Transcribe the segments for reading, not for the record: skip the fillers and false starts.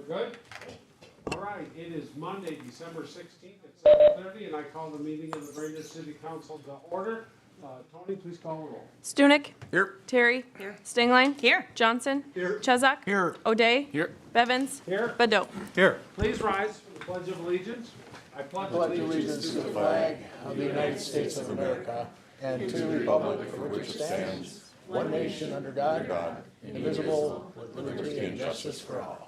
good? All right, it is Monday, December 16th at 7:30, and I call the meeting of the Brainerd City Council to order. Tony, please call the roll. Stunek. Here. Terry. Here. Stingline. Here. Johnson. Here. Chezak. Here. O'Day. Here. Bevins. Here. Badot. Here. Please rise for the Pledge of Allegiance. I pledge allegiance To the flag of the United States of America and to the republic for which it stands, one nation under God, indivisible, with liberty and justice for all.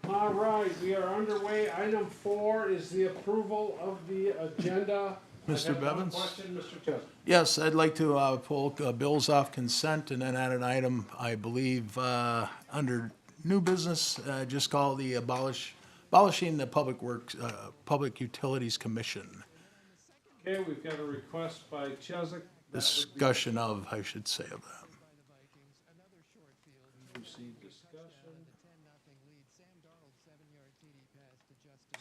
All right, we are underway. Item 4 is the approval of the agenda. Mr. I have one Bevins? question, Mr. Chesler. Yes, I'd like to pull bills off consent and then add an item, I believe, under new business, just call the abolishing the Public Utilities Commission. Okay, we've got a request by Cheswick. Discussion of, I should say, of that. Receive discussion.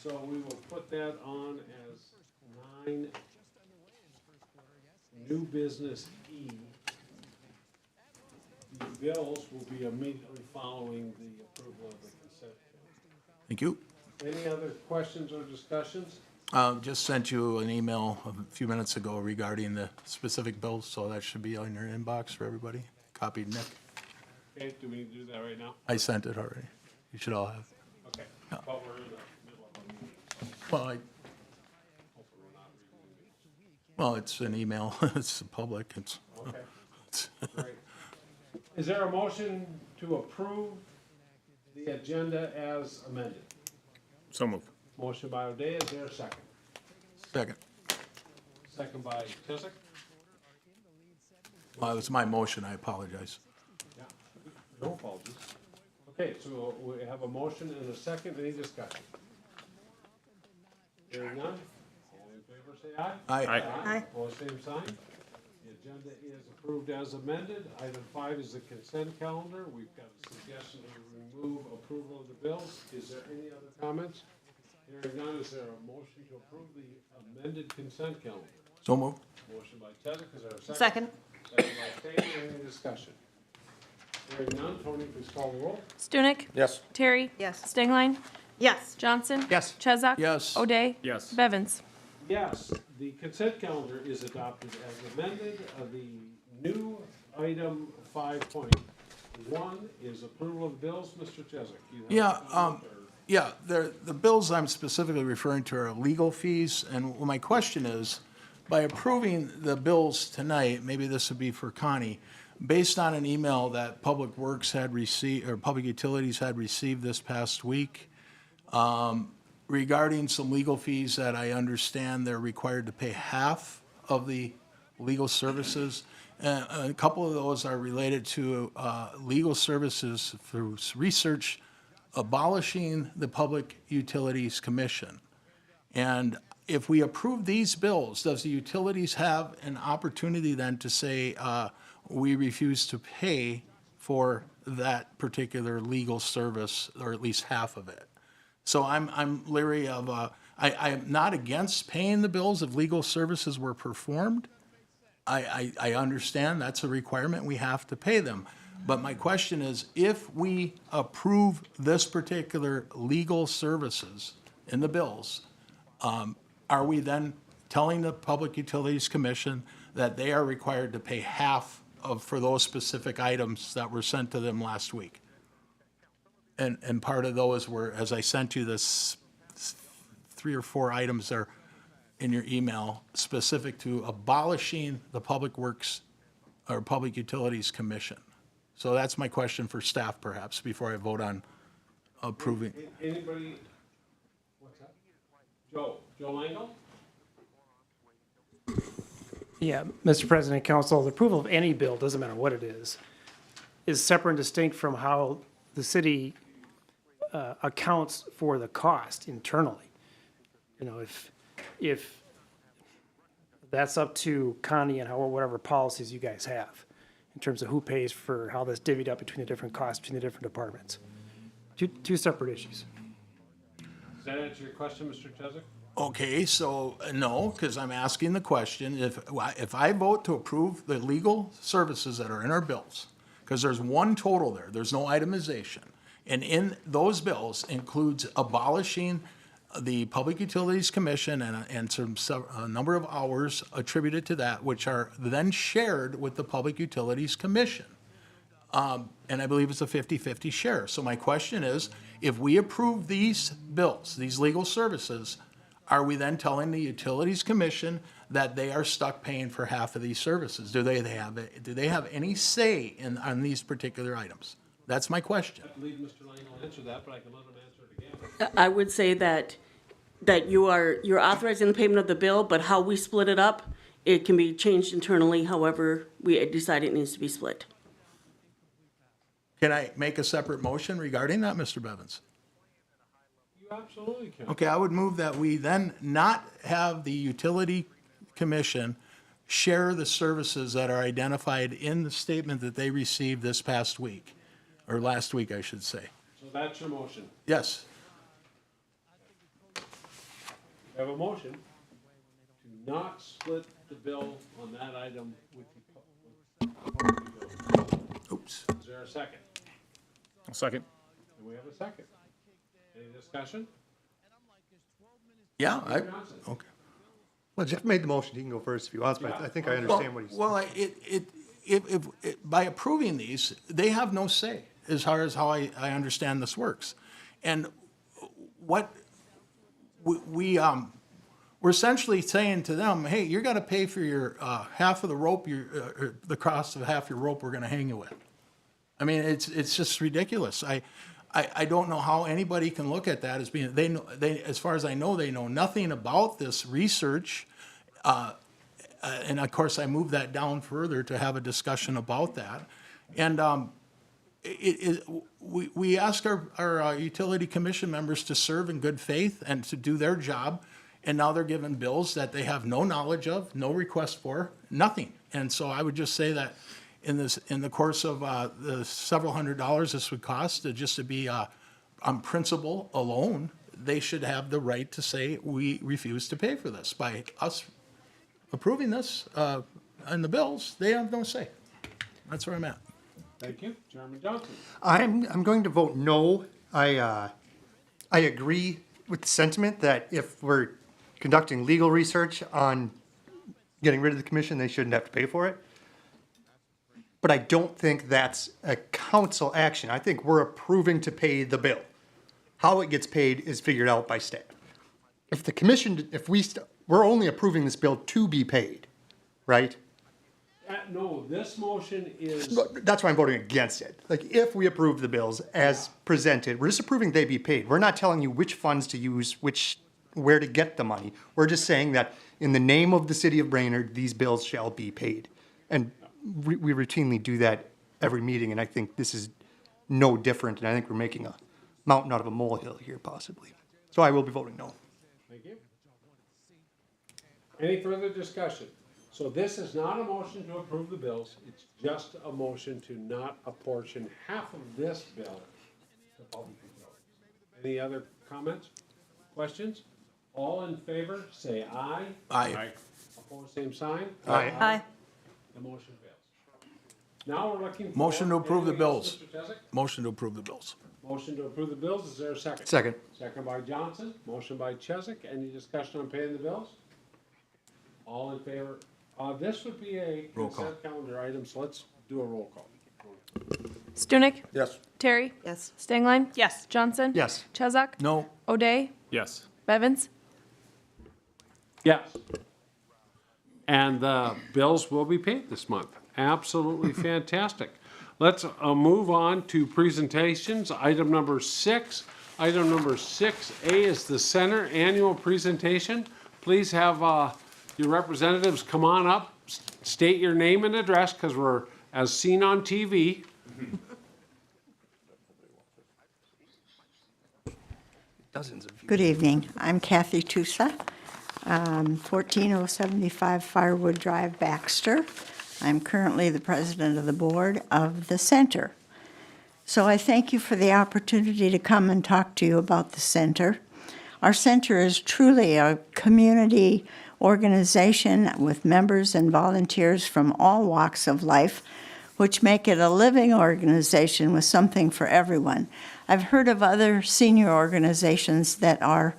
So we will put that on as 9, new business E. The bills will be immediately following the approval of the consent. Thank you. Any other questions or discussions? Just sent you an email a few minutes ago regarding the specific bills, so that should be on your inbox for everybody. Copied Nick. Okay, do we need to do that right now? I sent it already. You should all have. Okay, but we're in the middle of a meeting. Well, Hopefully we're not reading well, it's an email. It's public. It's. it. Okay, great. Is there a motion to approve the agenda as amended? So moved. Motion by O'Day, is there a second? Second. Second by Tizick? Well, it was my motion. I apologize. Yeah, no apologies. Okay, so we have a motion and a second, any discussion? Hearing none, all in favor say aye. Aye. Aye. All same sign. The agenda is approved as amended. Item 5 is the consent calendar. We've got a suggestion to remove approval of the bills. Is there any other comments? Hearing none, is there a motion to approve the amended consent calendar? So moved. Motion by Cheswick, is there a second? Second. Second by Taylor, any discussion? Hearing none, Tony, please call the roll. Stunek. Yes. Terry. Yes. Stingline. Yes. Johnson. Yes. Chezak. Yes. O'Day. Yes. Bevins. Yes, the consent calendar is adopted as amended. The new item 5.1 is approval of bills. Mr. Cheswick, you have Yeah, a comment, or- Yeah, the bills I'm specifically referring to are legal fees, and my question is, by approving the bills tonight, maybe this would be for Connie, based on an email that Public Works had received, or Public Utilities had received this past week, regarding some legal fees that I understand they're required to pay half of the legal services. A couple of those are related to legal services for research abolishing the Public Utilities Commission. And if we approve these bills, does the utilities have an opportunity then to say, we refuse to pay for that particular legal service, or at least half of it? So I'm leery of, I'm not against paying the bills if legal services were performed. I understand that's a requirement, we have to pay them. But my question is, if we approve this particular legal services in the bills, are we then telling the Public Utilities Commission that they are required to pay half of, for those specific items that were sent to them last week? And part of those were, as I sent you this 3 or 4 items there in your email, specific to abolishing the Public Works or Public Utilities Commission. So that's my question for staff, perhaps, before I vote on approving. Anybody? What's that? Joe Langle? Yeah, Mr. President, Council, the approval of any bill, doesn't matter what it is separate and distinct from how the city accounts for the cost internally. You know, if that's up to Connie and how, whatever policies you guys have in terms of who pays for how that's divvied up between the different costs between the different departments. Two separate issues. Does that answer your question, Mr. Cheswick? Okay, so no, because I'm asking the question, if I vote to approve the legal services that are in our bills, because there's one total there. There's no itemization. And in those bills includes abolishing the Public Utilities Commission and a number of hours attributed to that, which are then shared with the Public Utilities Commission. And I believe it's a 50-50 share. So my question is, if we approve these bills, these legal services, are we then telling the Utilities Commission that they are stuck paying for half of these services? Do they have any say on these particular items? That's my question. I believe Mr. Lane will answer that, but I can let him answer it again. I would say that you're authorizing the payment of the bill, but how we split it up, it can be changed internally however we decide it needs to be split. Can I make a separate motion regarding that, Mr. Bevins? You absolutely can. Okay, I would move that we then not have the Utility Commission share the services that are identified in the statement that they received this past week, or last week, I should say. So that's your motion. Yes. We have a motion to not split the bill on that item with the public utility. Oops. Is there a second? I'll second. And we have a second. Any discussion? Yeah, Johnson? okay. Well, Jeff made the motion, he can go first if he wants, but I think I understand what he's. Well, if by approving these, they have no say as far as how I understand this works. And what we're essentially saying to them, hey, you're gonna pay for your half of the rope, the cost of half your rope we're gonna hang you with. I mean, it's just ridiculous. I don't know how anybody can look at that as being, they, as far as I know, they know nothing about this research. And of course, I moved that down further to have a discussion about that. And we ask our utility commission members to serve in good faith and to do their job. And now they're given bills that they have no knowledge of, no request for, nothing. And so I would just say that in the course of the several $100s this would cost, just to be on principle alone, they should have the right to say, we refuse to pay for this. By us approving this and the bills, they have no say. That's where I'm at. Thank you. Chairman Johnson. I'm going to vote no. I agree with the sentiment that if we're conducting legal research on getting rid of the commission, they shouldn't have to pay for it. But I don't think that's a council action. I think we're approving to pay the bill. How it gets paid is figured out by staff. If the commission, we're only approving this bill to be paid, right? No, this motion is, That's why I'm voting against it. Like, if we approve the bills as presented, we're just approving they be paid. We're not telling you which funds to use, where to get the money. We're just saying that in the name of the city of Brainerd, these bills shall be paid. And we routinely do that every meeting, and I think this is no different, and I think we're making a mountain out of a molehill here, possibly. So I will be voting no. thank you. Any further discussion? So this is not a motion to approve the bills, it's just a motion to not apportion half of this bill to public utilities. Any other comments, questions? All in favor, say aye. Aye. Opposed, same sign. Aye. The motion fails. Now we're looking for. Motion to approve the anything else, bills. Mr. Chesak? Motion to approve the bills. Motion to approve the bills, is there a second? Second. Second by Johnson, motion by Chesak, any discussion on paying the bills? All in favor, this would be a Roll call. consent calendar item, so let's do a roll call. Stunek? Yes. Terry? Yes. Stengline? Yes. Johnson? Yes. Chesak? No. O'Day? Yes. Bevins? Yes. And the bills will be paid this month. Absolutely fantastic. Let's move on to presentations. Item number 6. Item number 6A is the center annual presentation. Please have your representatives come on up, state your name and address, because we're as seen on TV. Dozens of you. Good evening. I'm Kathy Tusa, 14075 Firewood Drive, Baxter. I'm currently the president of the board of the center. So I thank you for the opportunity to come and talk to you about the center. Our center is truly a community organization with members and volunteers from all walks of life which make it a living organization with something for everyone. I've heard of other senior organizations that are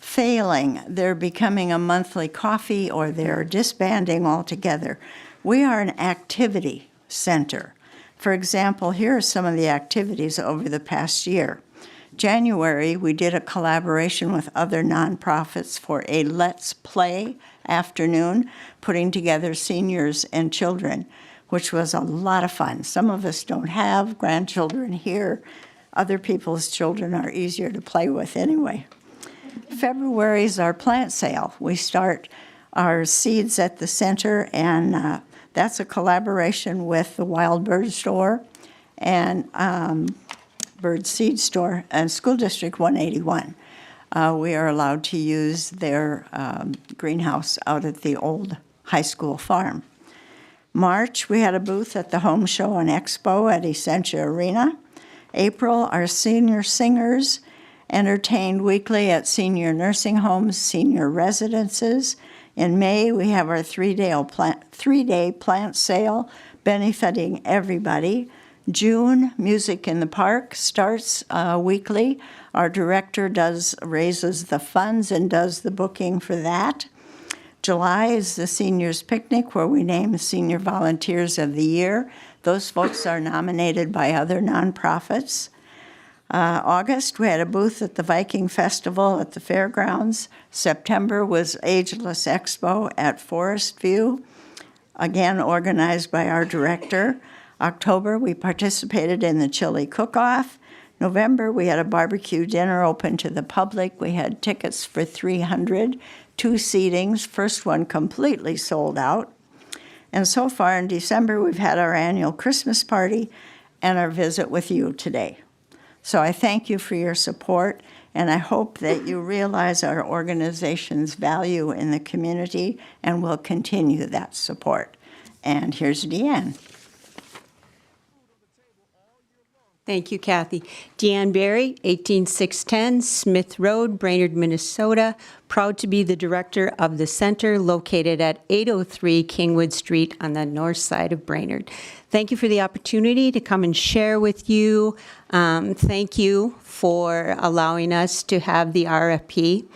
failing. They're becoming a monthly coffee or they're disbanding altogether. We are an activity center. For example, here are some of the activities over the past year. January, we did a collaboration with other nonprofits for a Let's Play afternoon, putting together seniors and children, which was a lot of fun. Some of us don't have grandchildren here. Other people's children are easier to play with anyway. February is our plant sale. We start our seeds at the center, and that's a collaboration with the Wild Bird Store and Bird Seed Store and School District 181. We are allowed to use their greenhouse out at the old high school farm. March, we had a booth at the Home Show and Expo at Essentia Arena. April, our senior singers entertained weekly at senior nursing homes, senior residences. In May, we have our three-day plant sale benefiting everybody. June, Music in the Park starts weekly. Our director raises the funds and does the booking for that. July is the Seniors Picnic, where we name Senior Volunteers of the Year. Those folks are nominated by other nonprofits. August, we had a booth at the Viking Festival at the fairgrounds. September was Ageless Expo at Forest View, again organized by our director. October, we participated in the chili cook-off. November, we had a barbecue dinner open to the public. We had tickets for 300, 2 seatings. First one completely sold out. And so far in December, we've had our annual Christmas party and our visit with you today. So I thank you for your support, and I hope that you realize our organization's value in the community and will continue that support. And here's Deanne. Thank you, Kathy. Deanne Barry, 18610 Smith Road, Brainerd, Minnesota. Proud to be the director of the center located at 803 Kingwood Street on the north side of Brainerd. Thank you for the opportunity to come and share with you. Thank you for allowing us to have the RFP.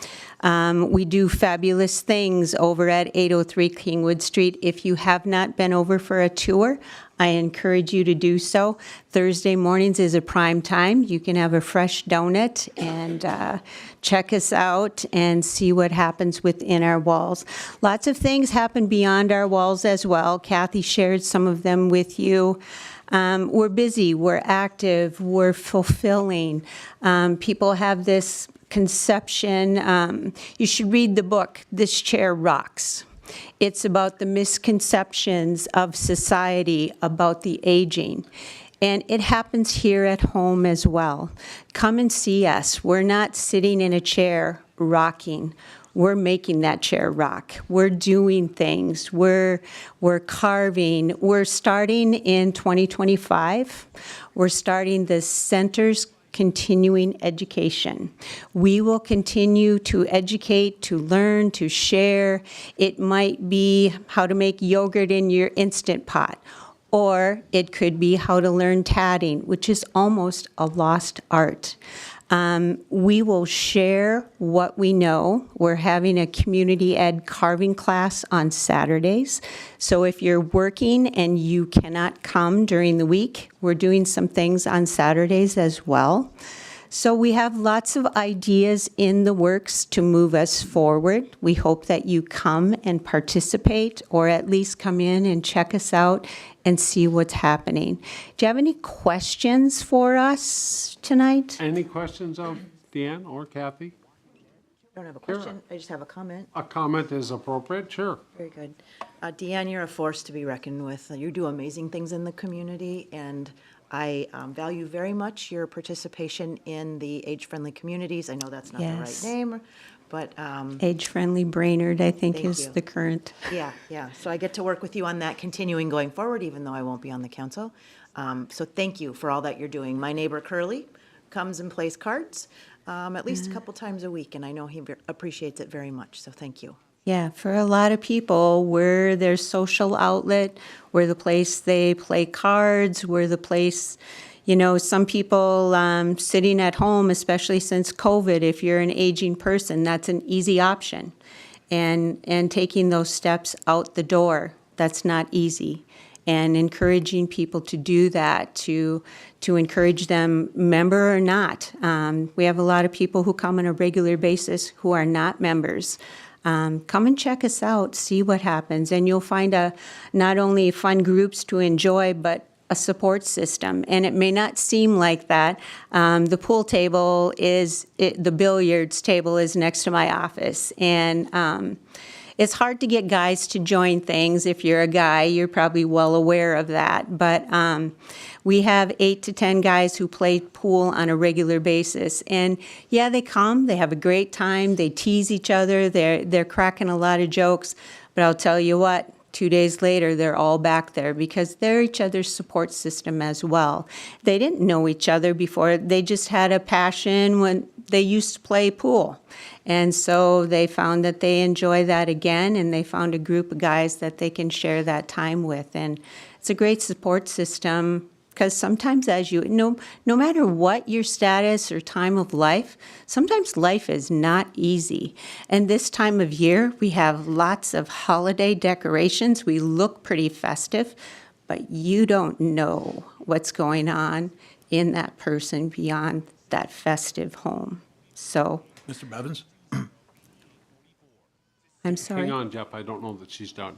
We do fabulous things over at 803 Kingwood Street. If you have not been over for a tour, I encourage you to do so. Thursday mornings is a prime time. You can have a fresh donut and check us out and see what happens within our walls. Lots of things happen beyond our walls as well. Kathy shared some of them with you. We're busy, we're active, we're fulfilling. People have this conception. You should read the book, This Chair Rocks. It's about the misconceptions of society about the aging. And it happens here at home as well. Come and see us. We're not sitting in a chair rocking. We're making that chair rock. We're doing things. We're carving. We're starting in 2025. We're starting the center's continuing education. We will continue to educate, to learn, to share. It might be how to make yogurt in your Instant Pot, or it could be how to learn tatting, which is almost a lost art. We will share what we know. We're having a community ed carving class on Saturdays. So if you're working and you cannot come during the week, we're doing some things on Saturdays as well. So we have lots of ideas in the works to move us forward. We hope that you come and participate, or at least come in and check us out and see what's happening. Do you have any questions for us tonight? Any questions of Deanne or Kathy? I don't have a question, I just have a comment. A comment is appropriate, sure. Very good. Deanne, you're a force to be reckoned with. You do amazing things in the community, and I value very much your participation in the age-friendly communities. I know that's not the right Yes. name, but Age-friendly Brainerd, I think, Thank is you. the current. yeah. So I get to work with you on that continuing going forward, even though I won't be on the council. So thank you for all that you're doing. My neighbor Curly comes and plays cards at least a couple times a week, and I know he appreciates it very much, so thank you. Yeah, for a lot of people, we're their social outlet, we're the place they play cards, we're the place, some people sitting at home, especially since COVID, if you're an aging person, that's an easy option. And taking those steps out the door, that's not easy. And encouraging people to do that, to encourage them, member or not. We have a lot of people who come on a regular basis who are not members. Come and check us out, see what happens, and you'll find not only fun groups to enjoy, but a support system. And it may not seem like that. The pool table the billiards table is next to my office, and it's hard to get guys to join things. If you're a guy, you're probably well aware of that. But we have 8 to 10 guys who play pool on a regular basis. And yeah, they come, they have a great time, they tease each other, they're cracking a lot of jokes. But I'll tell you what, 2 days later, they're all back there because they're each other's support system as well. They didn't know each other before. They just had a passion when they used to play pool. And so they found that they enjoy that again, and they found a group of guys that they can share that time with. And it's a great support system because sometimes no matter what your status or time of life, sometimes life is not easy. And this time of year, we have lots of holiday decorations. We look pretty festive, but you don't know what's going on in that person beyond that festive home. So, Mr. Bevins? I'm sorry. Hang on, Jeff, I don't know that she's done.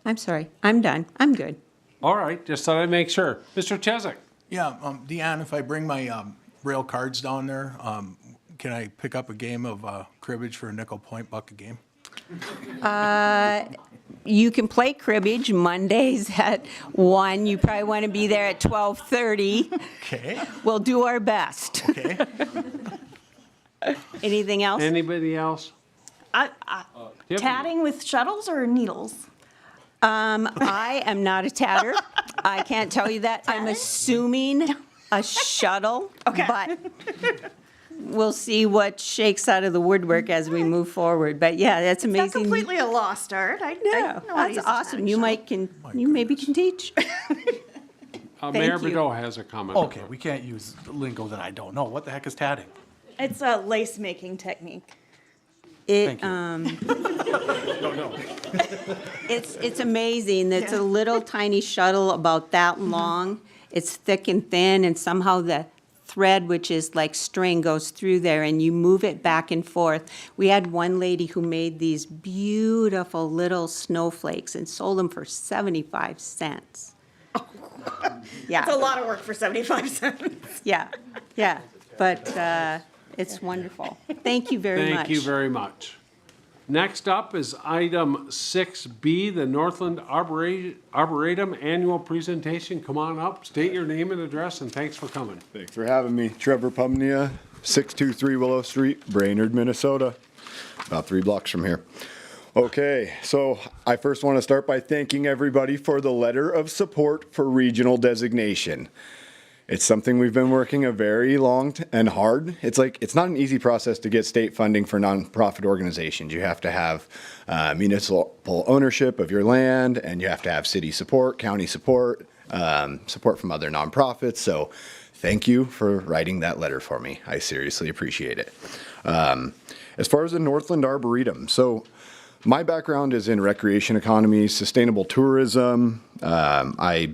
I'm sorry. I'm done. I'm good. All right, just thought I'd make sure. Mr. Chesak? Yeah, Deanne, if I bring my Braille cards down there, can I pick up a game of cribbage for a nickel point buck a game? You can play cribbage Mondays at 1. You probably want to be there at 12:30. Okay. We'll do our best. Okay. Anything else? Anybody else? Tiffany? Tatting with shuttles or needles? I am not a tatter. I can't tell you that. I'm assuming a shuttle. Okay. But we'll see what shakes out of the woodwork as we move forward. But yeah, that's Not amazing. completely a lost art. I Yeah, know how to that's use a awesome. tatting You shuttle. you maybe can teach. Mayor you. Bedot has a comment. Okay, we can't use lingo that I don't know. What the heck is tatting? It's a lace making technique. It, Thank you. it's amazing. It's a little tiny shuttle about that long. It's thick and thin, and somehow the thread, which is like string, goes through there, and you move it back and forth. We had one lady who made these beautiful little snowflakes and sold them for 75 cents. Yeah. It's a lot of work for 75 cents. Yeah, but it's wonderful. Thank you very much. Thank you very much. Next up is item 6B, the Northland Arboretum Annual Presentation. Come on up, state your name and address, and thanks for coming. Thanks for having me. Trevor Pumnia, 623 Willow Street, Brainerd, Minnesota, about 3 blocks from here. Okay, so I first want to start by thanking everybody for the letter of support for regional designation. It's something we've been working a very long and hard. It's not an easy process to get state funding for nonprofit organizations. You have to have municipal ownership of your land, and you have to have city support, county support, support from other nonprofits. So thank you for writing that letter for me. I seriously appreciate it. As far as the Northland Arboretum, so my background is in recreation economy, sustainable tourism. I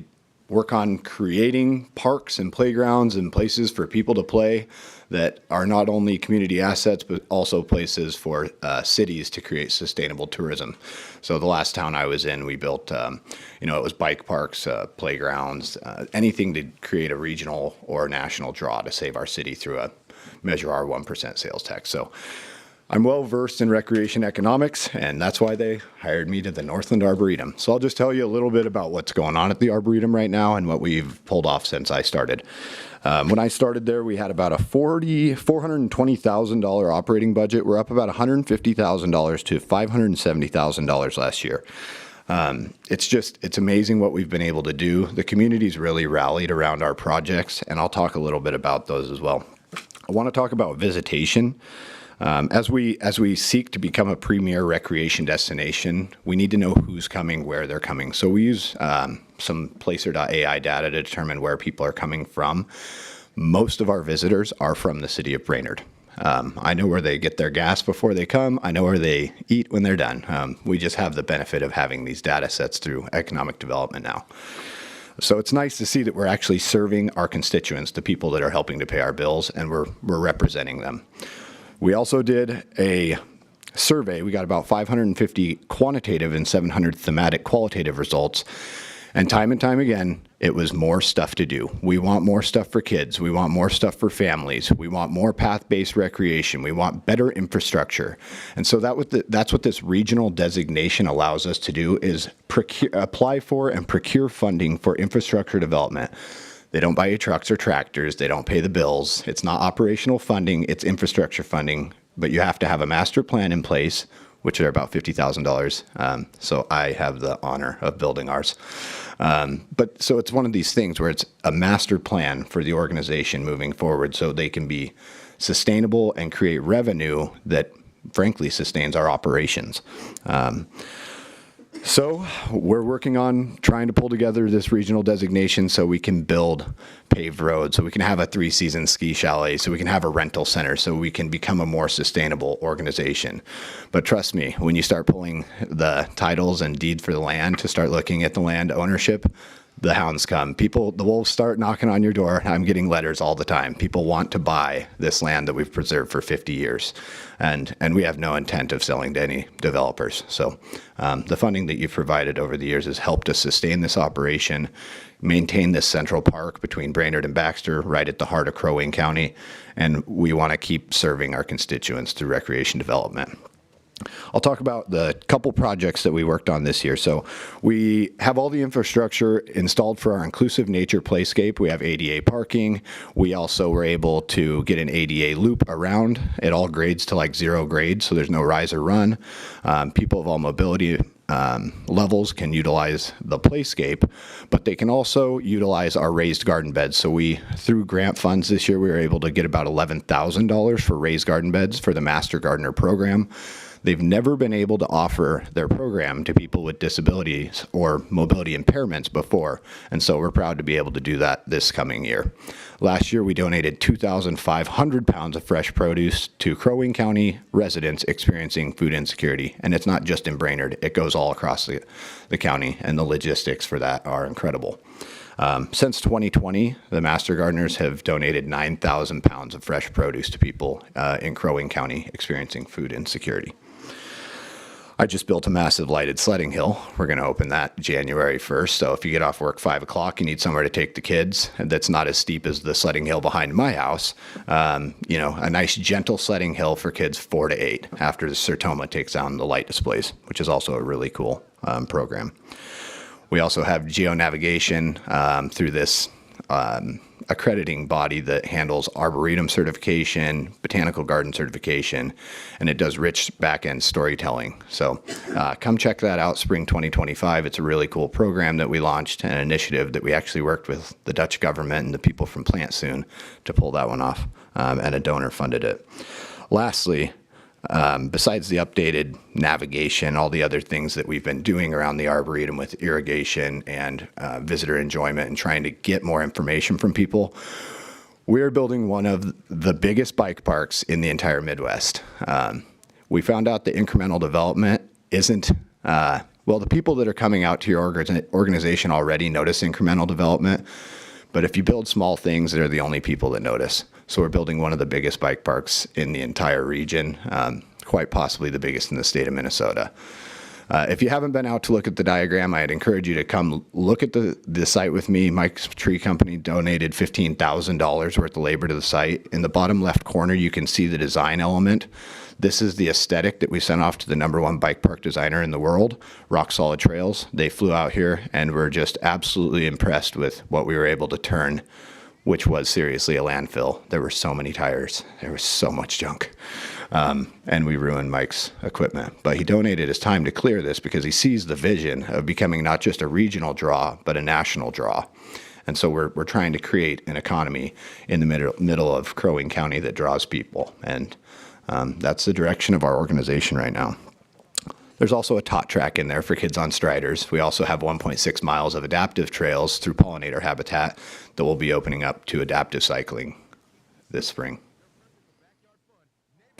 work on creating parks and playgrounds and places for people to play that are not only community assets, but also places for cities to create sustainable tourism. So the last town I was in, we built, it was bike parks, playgrounds, anything to create a regional or national draw to save our city through a Measure Our 1% sales tax. So I'm well versed in recreation economics, and that's why they hired me to the Northland Arboretum. So I'll just tell you a little bit about what's going on at the Arboretum right now and what we've pulled off since I started. When I started there, we had about a $420,000 operating budget. We're up about $150,000 to $570,000 last year. It's amazing what we've been able to do. The community's really rallied around our projects, and I'll talk a little bit about those as well. I want to talk about visitation. As we seek to become a premier recreation destination, we need to know who's coming, where they're coming. So we use some Placer.ai data to determine where people are coming from. Most of our visitors are from the city of Brainerd. I know where they get their gas before they come. I know where they eat when they're done. We just have the benefit of having these data sets through economic development now. So it's nice to see that we're actually serving our constituents, the people that are helping to pay our bills, and we're representing them. We also did a survey. We got about 550 quantitative and 700 thematic qualitative results. And time again, it was more stuff to do. We want more stuff for kids. We want more stuff for families. We want more path-based recreation. We want better infrastructure. And so that's what this regional designation allows us to do, is apply for and procure funding for infrastructure development. They don't buy you trucks or tractors. They don't pay the bills. It's not operational funding. It's infrastructure funding. But you have to have a master plan in place, which are about $50,000. So I have the honor of building ours. But so it's one of these things where it's a master plan for the organization moving forward so they can be sustainable and create revenue that frankly sustains our operations. So we're working on trying to pull together this regional designation so we can build paved roads, so we can have a 3-season ski chalet, so we can have a rental center, so we can become a more sustainable organization. But trust me, when you start pulling the titles and deed for the land to start looking at the land ownership, the hounds come. The wolves start knocking on your door. I'm getting letters all the time. People want to buy this land that we've preserved for 50 years. And we have no intent of selling to any developers. So the funding that you've provided over the years has helped us sustain this operation, maintain this central park between Brainerd and Baxter, right at the heart of Crow Wing County. And we want to keep serving our constituents through recreation development. I'll talk about the couple projects that we worked on this year. So we have all the infrastructure installed for our inclusive nature playscape. We have ADA parking. We also were able to get an ADA loop around at all grades to like 0 grade, so there's no rise or run. People of all mobility levels can utilize the playscape, but they can also utilize our raised garden beds. So through grant funds this year, we were able to get about $11,000 for raised garden beds for the Master Gardener program. They've never been able to offer their program to people with disabilities or mobility impairments before, and so we're proud to be able to do that this coming year. Last year, we donated 2,500 pounds of fresh produce to Crow Wing County residents experiencing food insecurity, and it's not just in Brainerd. It goes all across the county, and the logistics for that are incredible. Since 2020, the Master Gardeners have donated 9,000 pounds of fresh produce to people in Crow Wing County experiencing food insecurity. I just built a massive lighted sledding hill. We're going to open that January 1st. So if you get off work 5 o'clock, you need somewhere to take the kids. That's not as steep as the sledding hill behind my house. A nice gentle sledding hill for kids 4 to 8 after the Sertoma takes down the light displays, which is also a really cool program. We also have geonavigation through this accrediting body that handles Arboretum certification, Botanical Garden certification, and it does rich back-end storytelling. So come check that out, spring 2025. It's a really cool program that we launched, an initiative that we actually worked with the Dutch government and the people from Plant Soon to pull that one off, and a donor funded it. Lastly, besides the updated navigation, all the other things that we've been doing around the Arboretum with irrigation and visitor enjoyment and trying to get more information from people, we're building one of the biggest bike parks in the entire Midwest. We found out that incremental development isn't, the people that are coming out to your organization already notice incremental development, but if you build small things, they're the only people that notice. So we're building one of the biggest bike parks in the entire region, quite possibly the biggest in the state of Minnesota. If you haven't been out to look at the diagram, I'd encourage you to come look at the site with me. Mike's Tree Company donated $15,000 worth of labor to the site. In the bottom left corner, you can see the design element. This is the aesthetic that we sent off to the #1 bike park designer in the world, Rock Solid Trails. They flew out here and were just absolutely impressed with what we were able to turn, which was seriously a landfill. There were so many tires. There was so much junk. And we ruined Mike's equipment. But he donated his time to clear this because he sees the vision of becoming not just a regional draw, but a national draw. And so we're trying to create an economy in the middle of Crow Wing County that draws people. And That's the direction of our organization right now. There's also a tot track in there for kids on striders. We also have 1.6 miles of adaptive trails through pollinator habitat that will be opening up to adaptive cycling this spring.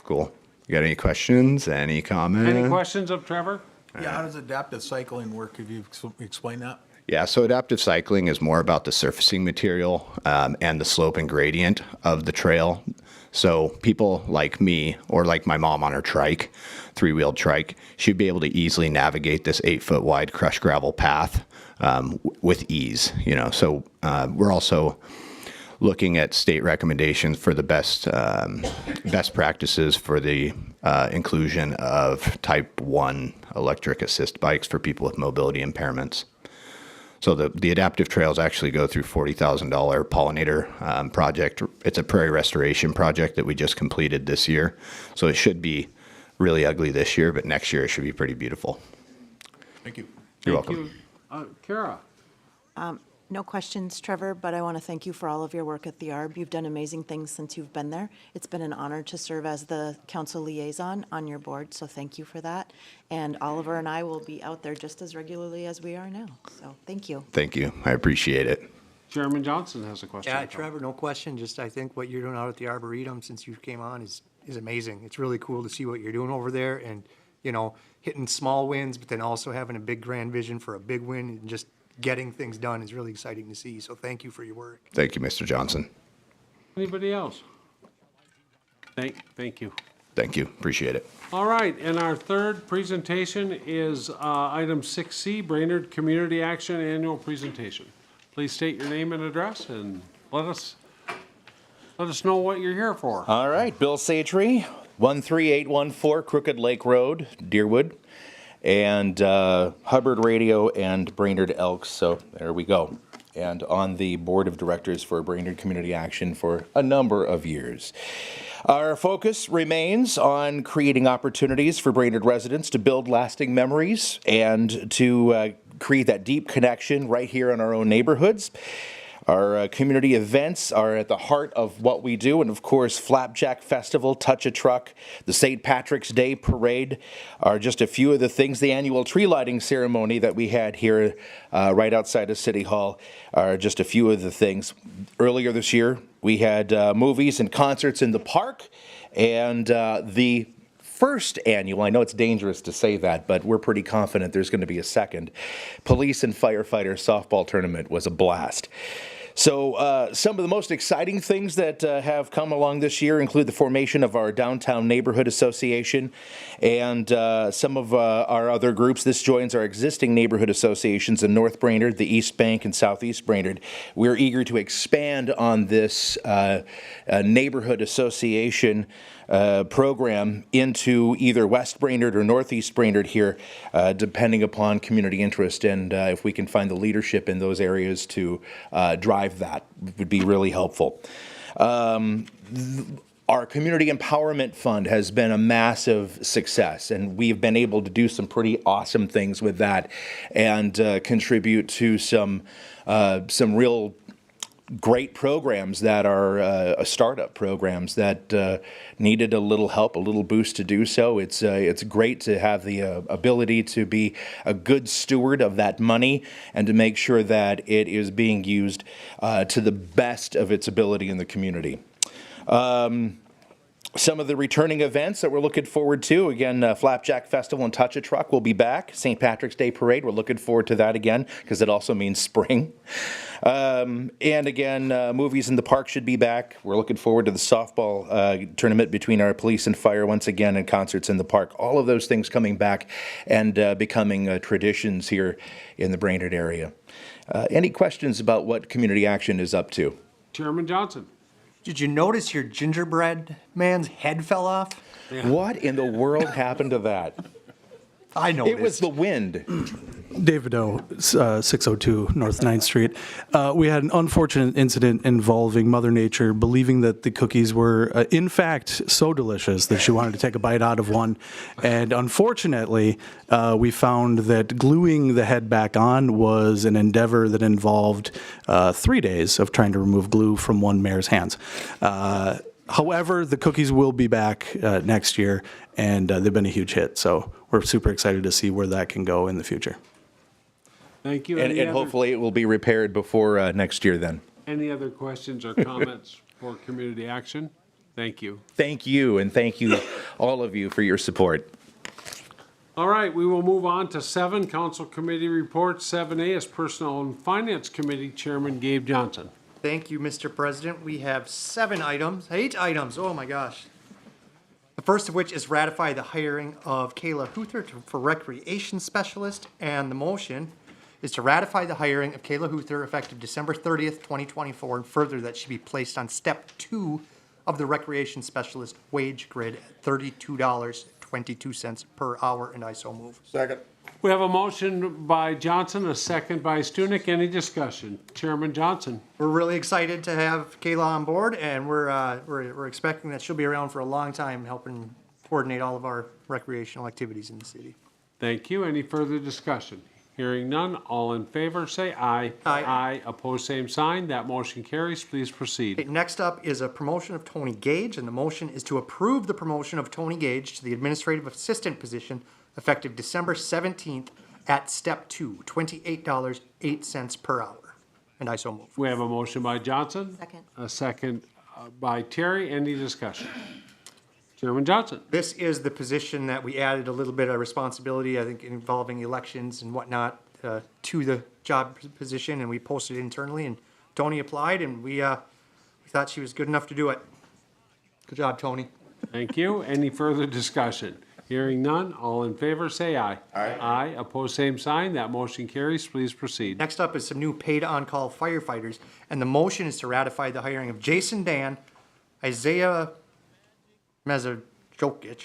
Cool. You got any questions? Any comments? Any questions of Trevor? Yeah, how does adaptive cycling work? Could you explain that? Yeah, so adaptive cycling is more about the surfacing material and the slope and gradient of the trail. So people like me or like my mom on her trike, three-wheeled trike, she'd be able to easily navigate this 8-foot wide crushed gravel path with ease. So we're also looking at state recommendations for the best practices for the inclusion of type 1 electric assist bikes for people with mobility impairments. So the adaptive trails actually go through $40,000 pollinator project. It's a prairie restoration project that we just completed this year. So it should be really ugly this year, but next year it should be pretty beautiful. Thank you. You're welcome. Kara? No questions, Trevor, but I want to thank you for all of your work at the ARB. You've done amazing things since you've been there. It's been an honor to serve as the council liaison on your board, so thank you for that. And Oliver and I will be out there just as regularly as we are now, so thank you. Thank you. I appreciate it. Chairman Johnson has a question. Yeah, Trevor, no question. Just I think what you're doing out at the Arboretum since you came on is amazing. It's really cool to see what you're doing over there and, hitting small wins, but then also having a big grand vision for a big win and just getting things done is really exciting to see. So thank you for your work. Thank you, Mr. Johnson. Anybody else? Thank you. Thank you. Appreciate it. All right, and our third presentation is item 6C, Brainerd Community Action Annual Presentation. Please state your name and address and let us know what you're here for. All right, Bill Satry, 13814 Crooked Lake Road, Deerwood, and Hubbard Radio and Brainerd Elks, so there we go. And on the board of directors for Brainerd Community Action for a number of years. Our focus remains on creating opportunities for Brainerd residents to build lasting memories and to create that deep connection right here in our own neighborhoods. Our community events are at the heart of what we do, and of course, Flapjack Festival, Touch a Truck, the St. Patrick's Day Parade are just a few of the things. The annual tree lighting ceremony that we had here right outside of City Hall are just a few of the things. Earlier this year, we had movies and concerts in the park, and the first annual, I know it's dangerous to say that, but we're pretty confident there's going to be a second, Police and Firefighter Softball Tournament was a blast. So some of the most exciting things that have come along this year include the formation of our Downtown Neighborhood Association and some of our other groups. This joins our existing neighborhood associations in North Brainerd, the East Bank, and Southeast Brainerd. We're eager to expand on this neighborhood association program into either West Brainerd or Northeast Brainerd here, depending upon community interest. And if we can find the leadership in those areas to drive that, would be really helpful. Our Community Empowerment Fund has been a massive success, and we've been able to do some pretty awesome things with that and contribute to some real great programs that are startup programs that needed a little help, a little boost to do so. It's great to have the ability to be a good steward of that money and to make sure that it is being used to the best of its ability in the community. Some of the returning events that we're looking forward to, again, Flapjack Festival and Touch a Truck will be back. St. Patrick's Day Parade, we're looking forward to that again because it also means spring. And again, movies in the park should be back. We're looking forward to the softball tournament between our police and fire once again, and concerts in the park. All of those things coming back and becoming traditions here in the Brainerd area. Any questions about what Community Action is up to? Chairman Johnson. Did you notice your gingerbread man's head fell off? What in the world happened to that? I noticed. It was the wind. David O, 602 North 9th Street. We had an unfortunate incident involving Mother Nature believing that the cookies were, in fact, so delicious that she wanted to take a bite out of one. And unfortunately, we found that gluing the head back on was an endeavor that involved 3 days of trying to remove glue from one mare's hands. However, the cookies will be back next year, and they've been a huge hit. So we're super excited to see where that can go in the future. Thank you. And hopefully it will be repaired before next year then. Any other questions or comments for community action? Thank you. Thank you, and thank you, all of you, for your support. All right, we will move on to 7, council committee reports. 7A is Personnel and Finance Committee Chairman Gabe Johnson. Thank you, Mr. President. We have 8 items, oh my gosh. The first of which is ratify the hiring of Kayla Huther for Recreation Specialist, and the motion is to ratify the hiring of Kayla Huther effective December 30th, 2024, and further that she be placed on step 2 of the Recreation Specialist wage grid at $32.22 per hour, and I so move. Second. We have a motion by Johnson, a second by Stunek. Any discussion? Chairman Johnson. We're really excited to have Kayla on board, and we're expecting that she'll be around for a long time, helping coordinate all of our recreational activities in the city. Thank you. Any further discussion? Hearing none, all in favor say aye. Aye. Aye. Opposed, same sign. That motion carries. Please proceed. Okay, next up is a promotion of Tony Gage, and the motion is to approve the promotion of Tony Gage to the administrative assistant position effective December 17th at step 2, $28.08 per hour. And I so move. We have a motion by Johnson. Second. A second by Terry. Any discussion? Chairman Johnson. This is the position that we added a little bit of responsibility, I think, involving elections and whatnot, to the job position, and we posted it internally, and Tony applied, and we thought she was good enough to do it. Good job, Tony. Thank you. Any further discussion? Hearing none, all in favor say aye. Aye. Aye. Opposed, same sign. That motion carries. Please proceed. Next up is some new paid on-call firefighters, and the motion is to ratify the hiring of Jason Dan, Isaiah Mazajokic,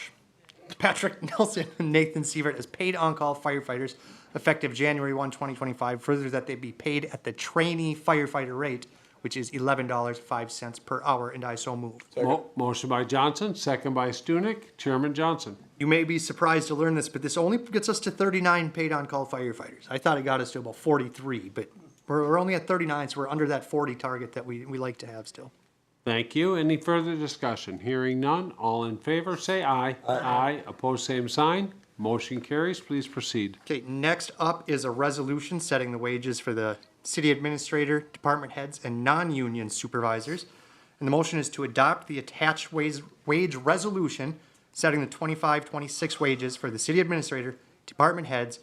Patrick Nelson, and Nathan Sievert as paid on-call firefighters effective January 1, 2025. Further, that they be paid at the trainee firefighter rate, which is $11.05 per hour, and I so move. Motion by Johnson, second by Stunek. Chairman Johnson. You may be surprised to learn this, but this only gets us to 39 paid on-call firefighters. I thought it got us to about 43, but we're only at 39, so we're under that 40 target that we like to have still. Thank you. Any further discussion? Hearing none, all in favor say aye. Aye. Opposed, same sign. Motion carries. Please proceed. Okay, next up is a resolution setting the wages for the city administrator, department heads, and non-union supervisors. And the motion is to adopt the attached wage resolution setting the 25-26 wages for the city administrator, department heads,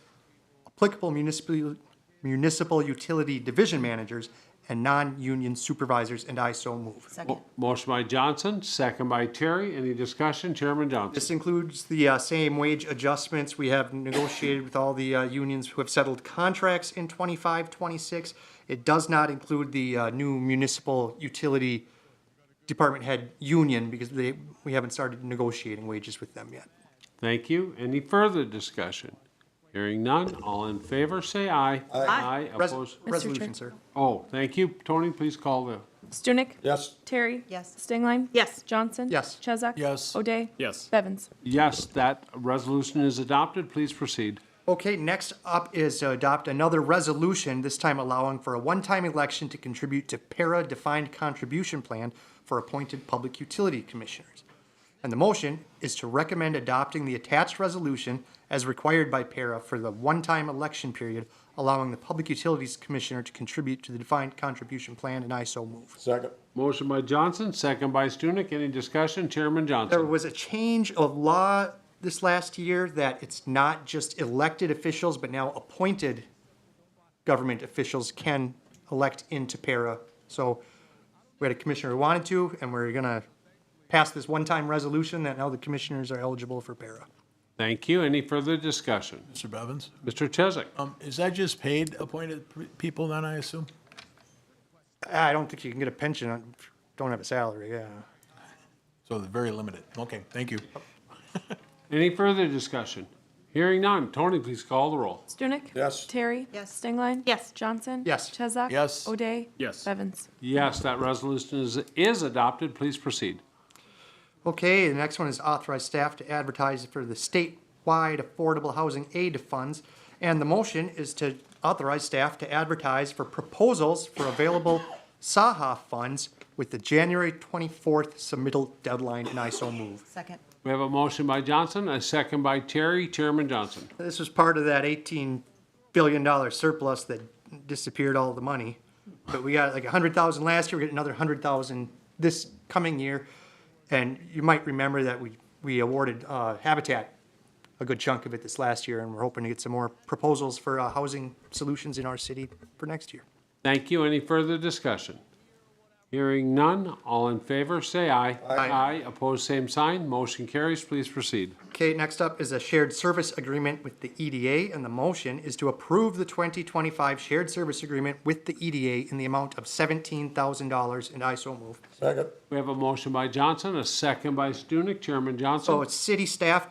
applicable municipal utility division managers, and non-union supervisors, and I so move. Second. Motion by Johnson, second by Terry. Any discussion? Chairman Johnson. This includes the same wage adjustments we have negotiated with all the unions who have settled contracts in 25-26. It does not include the new municipal utility department head union because we haven't started negotiating wages with them yet. Thank you. Any further discussion? Hearing none, all in favor say aye. Aye. Opposed? Resolution, sir. Oh, thank you. Tony, please call the. Stunek. Yes. Terry. Yes. Stingline. Yes. Johnson. Yes. Chesak. Yes. O'Day. Yes. Bevins. Yes, that resolution is adopted. Please proceed. Okay, next up is to adopt another resolution, this time allowing for a one-time election to contribute to para-defined contribution plan for appointed public utility commissioners. And the motion is to recommend adopting the attached resolution as required by para for the one-time election period, allowing the Public Utilities Commissioner to contribute to the defined contribution plan, and I so move. Second. Motion by Johnson, second by Stunek. Any discussion? Chairman There Johnson. was a change of law this last year that it's not just elected officials, but now appointed government officials can elect into para. So we had a commissioner who wanted to, and we're gonna pass this one-time resolution that now the commissioners are eligible for para. Thank you. Any further discussion? Mr. Bevins? Mr. Chesak. Is that just paid appointed people then, I assume? I don't think you can get a pension, don't have a salary, yeah. So they're very limited. Okay, thank you. Any further discussion? Hearing none. Tony, please call the roll. Stunek. Yes. Terry. Yes. Stingline. Yes. Johnson. Yes. Chesak. Yes. O'Day. Yes. Bevins. Yes, that resolution is adopted. Please proceed. Okay, the next one is authorize staff to advertise for the statewide affordable housing aid funds. And the motion is to authorize staff to advertise for proposals for available SAHA funds with the January 24th submittal deadline, and I so move. Second. We have a motion by Johnson, a second by Terry. Chairman Johnson. This was part of that $18 billion surplus that disappeared all the money. But we got like 100,000 last year, we get another 100,000 this coming year. And you might remember that we awarded Habitat a good chunk of it this last year, and we're hoping to get some more proposals for housing solutions in our city for next year. Thank you. Any further discussion? Hearing none, all in favor, say aye. Aye. Opposed, same sign. Motion carries. Please proceed. Okay, next up is a shared service agreement with the EDA, and the motion is to approve the 2025 shared service agreement with the EDA in the amount of $17,000, and I so move. Second. We have a motion by Johnson, a second by Stunek. Chairman Johnson. So it's city staff,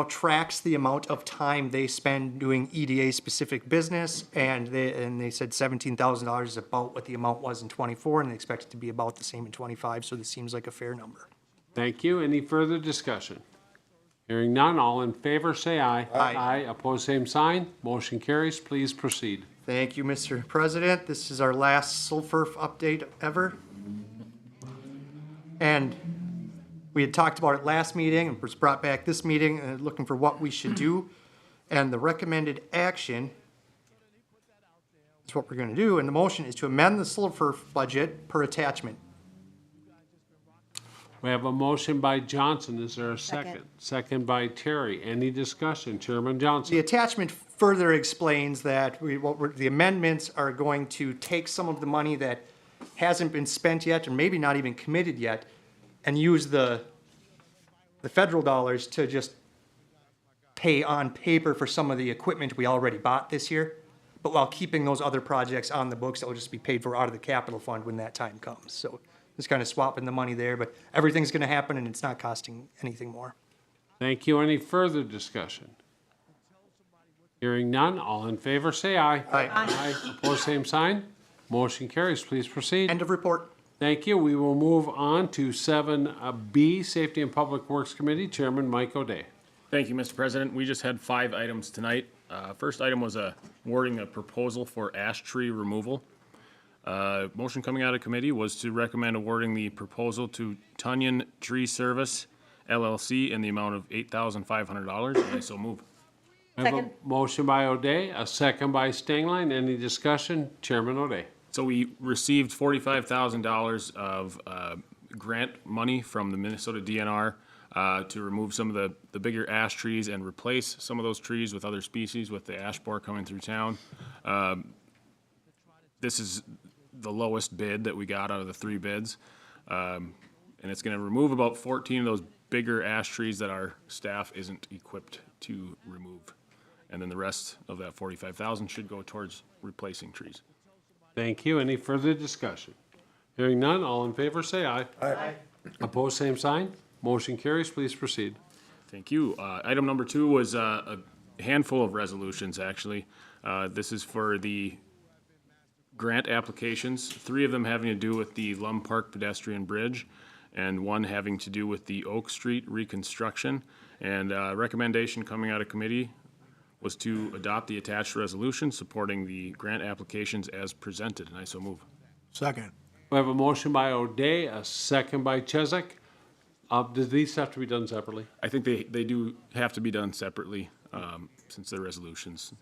tracks the amount of time they spend doing EDA-specific business, and they said $17,000 is about what the amount was in '24, and they expect it to be about the same in '25, so this seems like a fair number. Thank you. Any further discussion? Hearing none, all in favor, say aye. Aye. Opposed, same sign. Motion carries. Please proceed. Thank you, Mr. President. This is our last sulfur update ever. And we had talked about it last meeting and was brought back this meeting, looking for what we should do. And the recommended action is what we're going to do. And the motion is to amend the sulfur budget per attachment. We have a motion by Johnson. Is there a second? Second by Terry. Any discussion? Chairman Johnson. The attachment further explains that the amendments are going to take some of the money that hasn't been spent yet, or maybe not even committed yet, and use the federal dollars to just pay on paper for some of the equipment we already bought this year, but while keeping those other projects on the books that will just be paid for out of the capital fund when that time comes. So just kind of swapping the money there, but everything's going to happen and it's not costing anything more. Thank you. Any further discussion? Hearing none, all in favor, say aye. Aye. Opposed, same sign. Motion carries. Please proceed. End of report. Thank you. We will move on to 7B, Safety and Public Works Committee, Chairman Mike O'Day. Thank you, Mr. President. We just had 5 items tonight. First item was awarding a proposal for ash tree removal. Motion coming out of committee was to recommend awarding the proposal to Tunyon Tree Service LLC in the amount of $8,500, and I so move. I have a motion by O'Day, a second by Stengline. Any discussion? Chairman O'Day. So we received $45,000 of grant money from the Minnesota DNR to remove some of the bigger ash trees and replace some of those trees with other species with the ash borer coming through town. This is the lowest bid that we got out of the 3 bids. And it's going to remove about 14 of those bigger ash trees that our staff isn't equipped to remove. And then the rest of that $45,000 should go towards replacing trees. Thank you. Any further discussion? Hearing none, all in favor, say aye. Aye. Opposed, same sign. Motion carries. Please proceed. Thank you. Item number 2 was a handful of resolutions, actually. This is for the grant applications, 3 of them having to do with the Lum Park pedestrian bridge, and 1 having to do with the Oak Street reconstruction. And recommendation coming out of committee was to adopt the attached resolution supporting the grant applications as presented, and I so move. Second. We have a motion by O'Day, a second by Chesak. Do these have to be done separately? I think they do have to be done separately, since they're resolutions.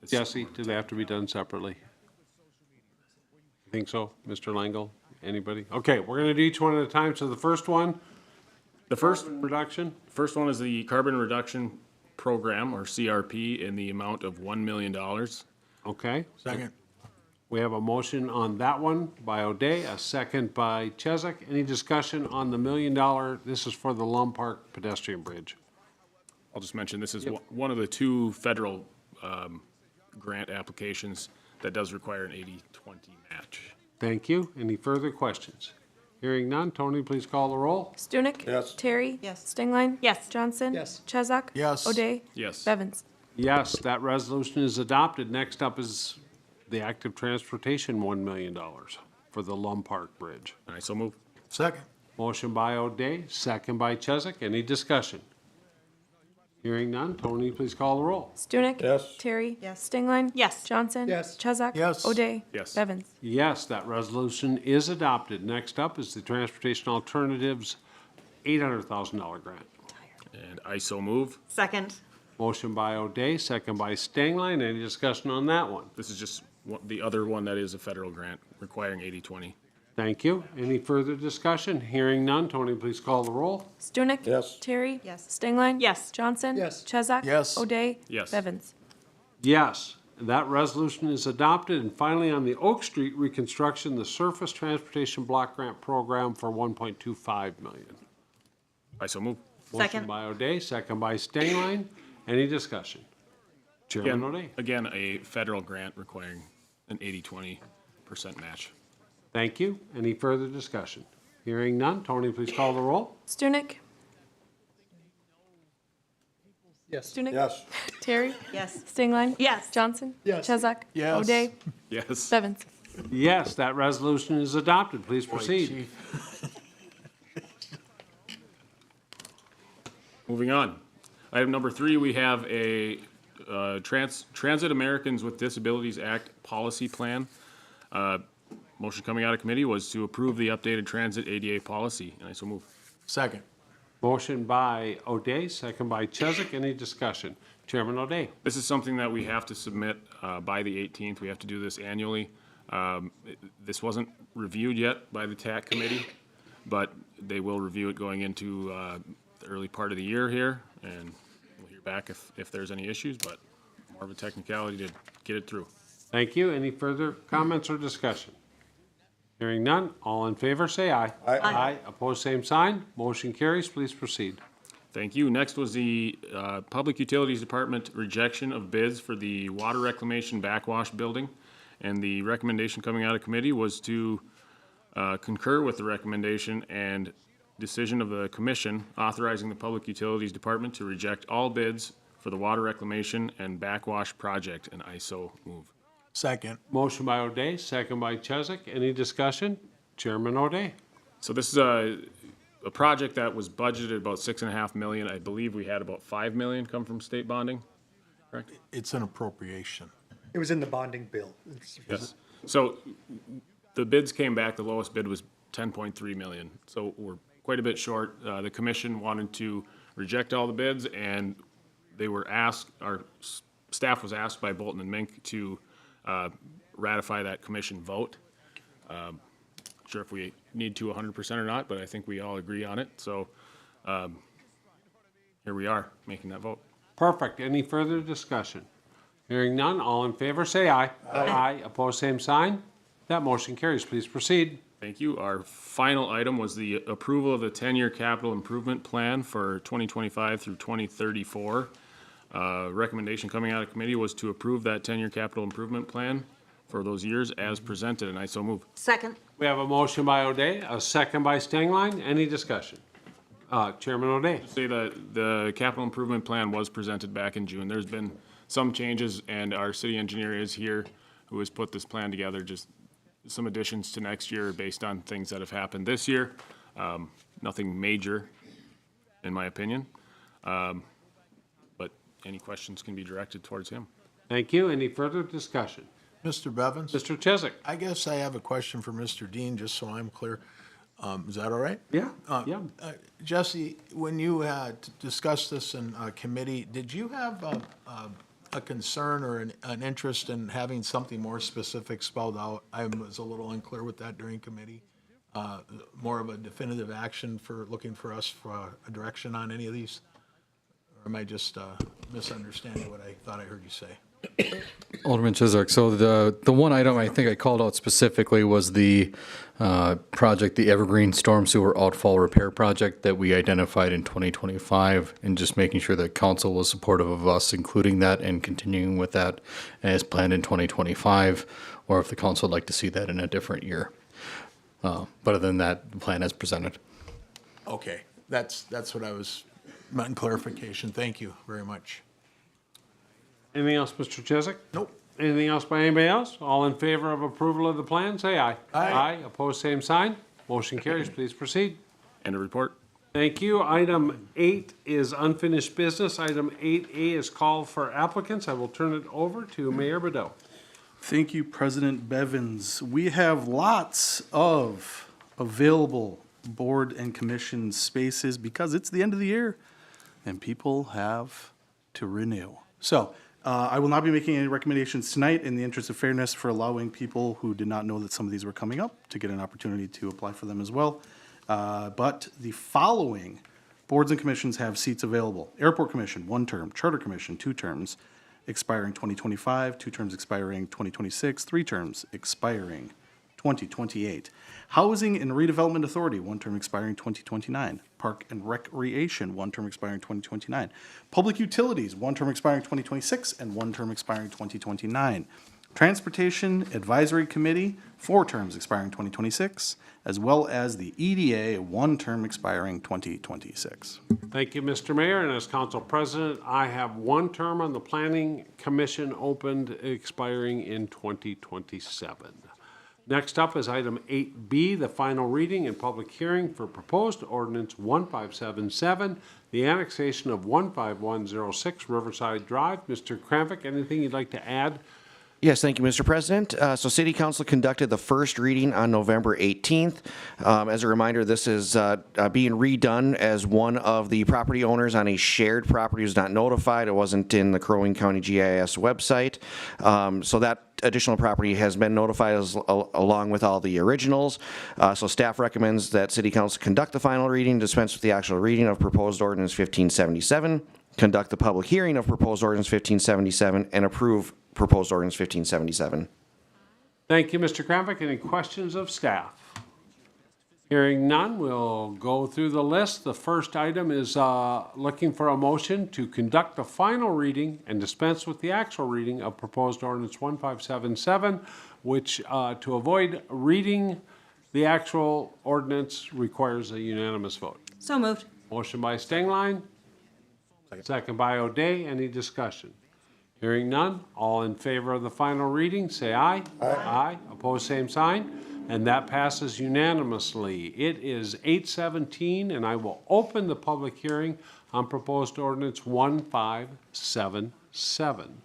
Jesse, do they have to be done separately? I think so. Mr. Langle, anybody? Okay, we're going to do each one at a time. So the first one, carbon reduction. First one is the carbon reduction program, or CRP, in the amount of $1 million. Okay. Second. We have a motion on that one by O'Day, a second by Chesak. Any discussion on the $1 million? This is for the Lum Park pedestrian bridge. I'll just mention, this is one of the 2 federal grant applications that does require an 80-20 match. Thank you. Any further questions? Hearing none, Tony, please call the roll. Stunek? Yes. Terry? Yes. Stingline? Yes. Johnson? Yes. Chesak? Yes. O'Day? Yes. Bevins? Yes, that resolution is adopted. Next up is the active transportation $1 million for the Lum Park Bridge. And I so move. Second. Motion by O'Day, second by Chesak. Any discussion? Hearing none, Tony, please call the roll. Stunek. Yes. Terry. Yes. Stingline. Yes. Johnson. Yes. Chesak. Yes. O'Day. Yes. Bevins. Yes, that resolution is adopted. Next up is the Transportation Alternatives $800,000 grant. And I so move. Second. Motion by O'Day, second by Stengline. Any discussion on that one? This is just the other one that is a federal grant requiring 80/20. Thank you. Any further discussion? Hearing none, Tony, please call the roll. Stunek. Yes. Terry. Yes. Stingline. Yes. Johnson. Yes. Chesak. Yes. O'Day. Yes. Bevins. Yes, that resolution is adopted. And finally, on the Oak Street reconstruction, the Surface Transportation Block Grant Program for $1.25 million. I so move. Motion Second. by O'Day, second by Stengline. Any discussion? Chairman O'Day. Again, a federal grant requiring an 80/20% match. Thank you. Any further discussion? Hearing none, Tony, please call the roll. Stunek. Yes. Stunek. Yes. Terry. Yes. Stingline. Yes. Johnson. Yes. Chesak. Yes. O'Day. Yes. Bevins. Yes, that resolution is adopted. Please Boy, proceed. Chief. Moving on. Item number 3, we have a Transit Americans with Disabilities Act policy plan. Motion coming out of committee was to approve the updated transit ADA policy, and I so move. Second. Motion by O'Day, second by Chesak. Any discussion? Chairman O'Day. This is something that we have to submit by the 18th. We have to do this annually. This wasn't reviewed yet by the TAC committee, but they will review it going into the early part of the year here, and we'll hear back if there's any issues, but more of a technicality to get it through. Thank you. Any further comments or discussion? Hearing none, all in favor, say aye. Aye. Aye. Opposed, same sign. Motion carries. Please proceed. Thank you. Next was the Public Utilities Department rejection of bids for the water reclamation backwash building. And the recommendation coming out of committee was to concur with the recommendation and decision of the commission authorizing the Public Utilities Department to reject all bids for the water reclamation and backwash project, and I so move. Second. Motion by O'Day, second by Chesak. Any discussion? Chairman O'Day. So this is a project that was budgeted about $6.5 million. I believe we had about $5 million come from state bonding, correct? It's an appropriation. It was in the bonding bill. Yes. So the bids came back, the lowest bid was 10.3 million. So we're quite a bit short. The commission wanted to reject all the bids, and they were asked, our staff was asked by Bolton and Mink to ratify that commission vote. Not sure if we need to 100% or not, but I think we all agree on it. So here we are, making that vote. Perfect. Any further discussion? Hearing none, all in favor, say aye. Aye. Opposed, same sign. That motion carries. Please proceed. Thank you. Our final item was the approval of the 10-year capital improvement plan for 2025 through 2034. Recommendation coming out of committee was to approve that 10-year capital improvement plan for those years as presented, and I so move. Second. We have a motion by O'Day, a second by Stengline. Any discussion? Chairman O'Day. Say that the capital improvement plan was presented back in June. There's been some changes, and our city engineer is here, who has put this plan together, just some additions to next year based on things that have happened this year. Nothing major, in my opinion. But any questions can be directed towards him. Thank you. Any further discussion? Mr. Bevins? Mr. Chesak. I guess I have a question for Mr. Dean, just so I'm clear. Is that all right? Yeah, yeah. Jesse, when you had discussed this in committee, did you have a concern or an interest in having something more specific spelled out? I was a little unclear with that during committee. More of a definitive action for looking for us for a direction on any of these? Or am I just misunderstanding what I thought I heard you say? Alderman Chiswick, so the one item I think I called out specifically was the project, the Evergreen Storm Sewer Outfall Repair Project that we identified in 2025, and just making sure that council was supportive of us including that and continuing with that as planned in 2025, or if the council would like to see that in a different year. But other than that, the plan as presented. Okay, that's what I was, meant clarification. Thank you very much. Anything else, Mr. Chesak? Nope. Anything else by anybody else? All in favor of approval of the plan, say aye. Aye. Aye. Opposed, same sign. Motion carries. Please proceed. And a report? Thank you. Item 8 is unfinished business. Item 8A is call for applicants. I will turn it over to Mayor Bedell. Thank you, President Bevins. We have lots of available board and commission spaces because it's the end of the year and people have to renew. So I will not be making any recommendations tonight in the interest of fairness for allowing people who did not know that some of these were coming up to get an opportunity to apply for them as well. But the following boards and commissions have seats available. Airport Commission, 1 term. Charter Commission, 2 terms, expiring 2025, 2 terms expiring 2026, 3 terms expiring 2028. Housing and Redevelopment Authority, 1 term expiring 2029. Park and Recreation, 1 term expiring 2029. Public Utilities, 1 term expiring 2026 and 1 term expiring 2029. Transportation Advisory Committee, 4 terms expiring 2026, as well as the EDA, 1 term expiring 2026. Thank you, Mr. Mayor. And as council president, I have 1 term on the Planning Commission opened, expiring in 2027. Next up is item 8B, the final reading and public hearing for proposed ordinance 1577, the annexation of 15106 Riverside Drive. Mr. Kramvik, anything you'd like to add? Yes, thank you, Mr. President. So City Council conducted the first reading on November 18th. As a reminder, this is being redone as one of the property owners on a shared property was not notified. It wasn't in the Crow Wing County GIS website. So that additional property has been notified along with all the originals. So staff recommends that City Council conduct the final reading, dispense with the actual reading of proposed ordinance 1577, conduct the public hearing of proposed ordinance 1577, and approve proposed ordinance 1577. Thank you, Mr. Kramvik. Any questions of staff? Hearing none, we'll go through the list. The first item is looking for a motion to conduct the final reading and dispense with the actual reading of proposed ordinance 1577, which to avoid reading the actual ordinance requires a unanimous vote. So moved. Motion by Stengline. Second by O'Day. Any discussion? Hearing none, all in favor of the final reading, say aye. Aye. Aye. Opposed, same sign. And that passes unanimously. It is 8:17, and I will open the public hearing on proposed ordinance 1577.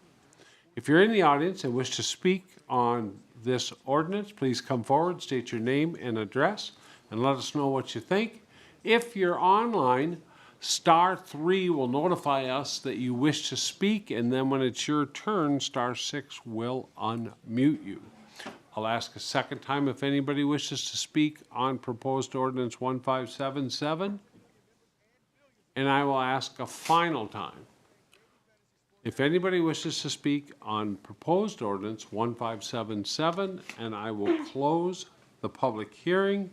If you're in the audience and wish to speak on this ordinance, please come forward, state your name and address, and let us know what you think. If you're online, *3 will notify us that you wish to speak, and then when it's your turn, *6 will unmute you. I'll ask a second time if anybody wishes to speak on proposed ordinance 1577, and I will ask a final time. If anybody wishes to speak on proposed ordinance 1577, and I will close the public hearing,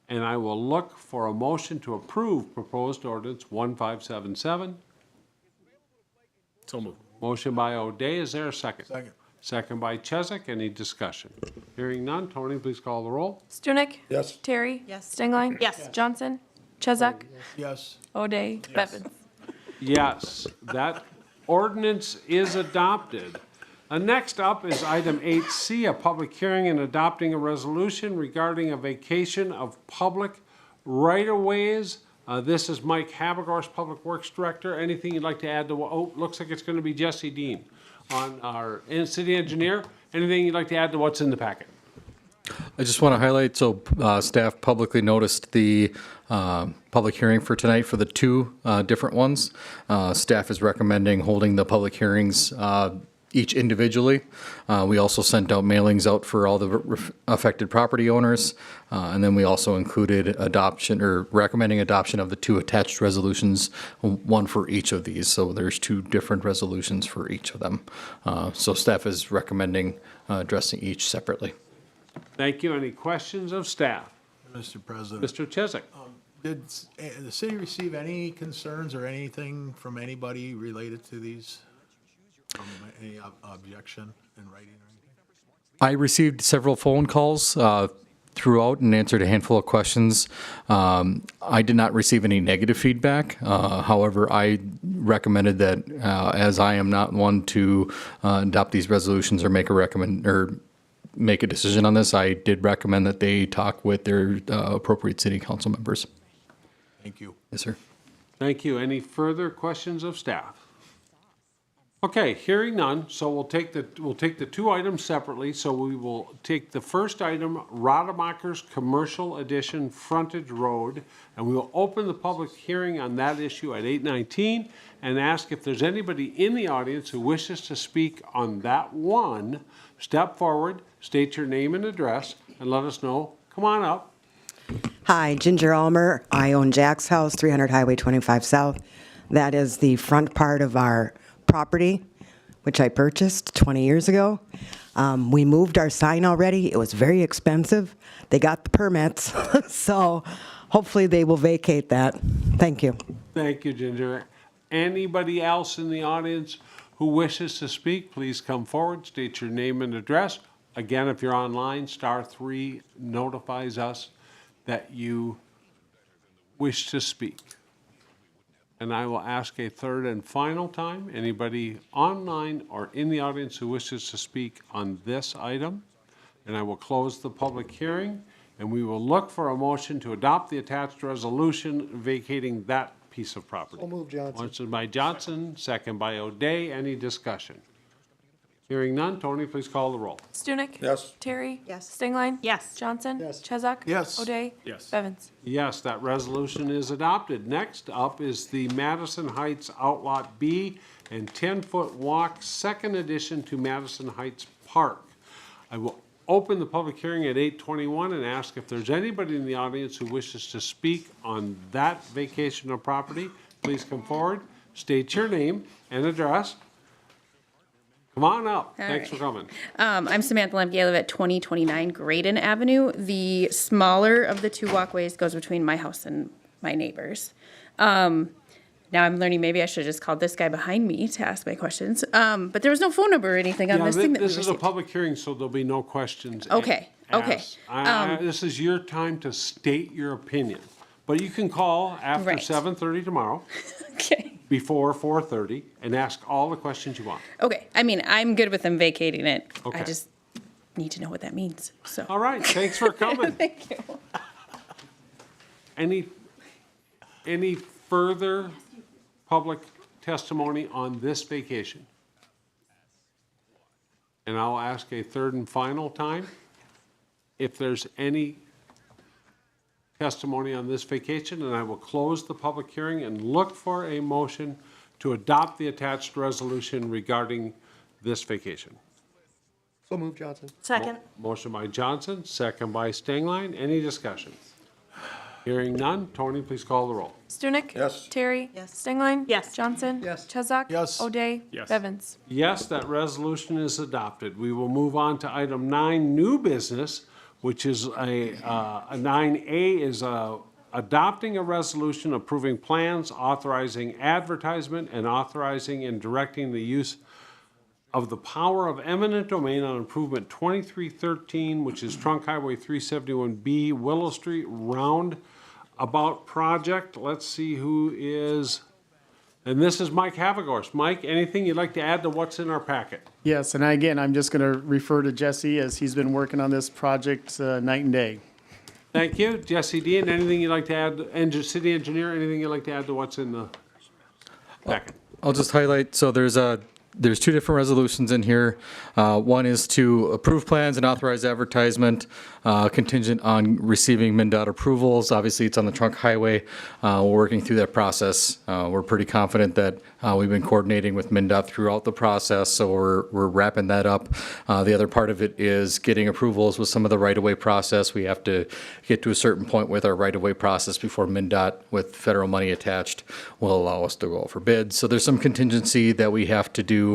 and I will look for a motion to approve proposed ordinance 1577. So moved. Motion by O'Day. Is there a second? Second. Second by Chesak. Any discussion? Hearing none. Tony, please call the roll. Stunek? Yes. Terry? Yes. Stengline? Yes. Johnson? Chesak? Yes. O'Day? Bevins? Yes, that ordinance is adopted. Next up is item 8C, a public hearing and adopting a resolution regarding a vacation of public right-of-ways. This is Mike Habagorst, Public Works Director. Anything you'd like to add to, looks like it's going to be Jesse Dean on our city engineer. Anything you'd like to add to what's in the packet? I just want to highlight, so staff publicly noticed the public hearing for tonight for the 2 different ones. Staff is recommending holding the public hearings each individually. We also sent out mailings out for all the affected property owners. And then we also included adoption or recommending adoption of the 2 attached resolutions, 1 for each of these. So there's 2 different resolutions for each of them. So staff is recommending addressing each separately. Thank you. Any questions of staff? Mr. President. Mr. Chesak. Did the city receive any concerns or anything from anybody related to these? Any objection in writing or anything? I received several phone calls throughout and answered a handful of questions. I did not receive any negative feedback. However, I recommended that as I am not one to adopt these resolutions or make a decision on this, I did recommend that they talk with their appropriate city council members. Thank you. Yes, sir. Thank you. Any further questions of staff? Okay, hearing none, so we'll take the two items separately. So we will take the first item, Rademacher's Commercial Edition Frontage Road, and we will open the public hearing on that issue at 8:19 and ask if there's anybody in the audience who wishes to speak on that one. Step forward, state your name and address, and let us know. Come on up. Hi, Ginger Ulmer. I own Jack's House, 300 Highway 25 South. That is the front part of our property, which I purchased 20 years ago. We moved our sign already. It was very expensive. They got the permits, so hopefully they will vacate that. Thank you. Thank you, Ginger. Anybody else in the audience who wishes to speak, please come forward, state your name and address. Again, if you're online, *3 notifies us that you wish to speak. And I will ask a third and final time, anybody online or in the audience who wishes to speak on this item, and I will close the public hearing, and we will look for a motion to adopt the attached resolution vacating that piece of property. So moved, Johnson. Motion by Johnson, second by O'Day. Any discussion? Hearing none, Tony, please call the roll. Stunek? Yes. Terry? Yes. Stingline? Yes. Johnson? Yes. Chesak? Yes. O'Day? Yes. Bevins? Yes, that resolution is adopted. Next up is the Madison Heights Outlot B and 10-foot walk, second addition to Madison Heights Park. I will open the public hearing at 8:21 and ask if there's anybody in the audience who wishes to speak on that vacation of property. Please come forward, state your name and address. Come on up. Thanks for coming. I'm Samantha Lemke. I live at 2029 Graydon Avenue. The smaller of the two walkways goes between my house and my neighbor's. Now I'm learning maybe I should have just called this guy behind me to ask my questions. But there was no phone number or anything on Yeah, this thing that we this is a received. public hearing, so there'll be no questions. Okay, okay. asked. This is your time to state your opinion, but you can call after Right. 7:30 tomorrow, Okay. before 4:30, and ask all the questions you want. Okay. I mean, I'm good with them vacating it. Okay. I just need to know what that means. So. All right, thanks for coming. Thank you. Any further public testimony on this vacation? And I'll ask a third and final time, if there's any testimony on this vacation, and I will close the public hearing and look for a motion to adopt the attached resolution regarding this vacation. So moved, Johnson. Second. Motion by Johnson, second by Stingline. Any discussion? Hearing none. Tony, please call the roll. Stunek? Yes. Terry? Yes. Stingline? Yes. Johnson? Yes. Chesak? Yes. O'Day? Yes. Bevins? Yes, that resolution is adopted. We will move on to item 9, new business, which is a 9A is adopting a resolution approving plans, authorizing advertisement, and authorizing and directing the use of the power of eminent domain on improvement 2313, which is Trunk Highway 371B, Willow Street Roundabout Project. Let's see who is, and this is Mike Havagorst. Mike, anything you'd like to add to what's in our packet? Yes, and again, I'm just going to refer to Jesse as he's been working on this project night and day. Thank you. Jesse Dean, anything you'd like to add, city engineer, anything you'd like to add to what's in the packet? I'll just highlight, so there's two different resolutions in here. One is to approve plans and authorize advertisement contingent on receiving MnDOT approvals. Obviously, it's on the trunk highway. We're working through that process. We're pretty confident that we've been coordinating with MnDOT throughout the process, so we're wrapping that up. The other part of it is getting approvals with some of the right-of-way process. We have to get to a certain point with our right-of-way process before MnDOT, with federal money attached, will allow us to go out for bids. So there's some contingency that we have to do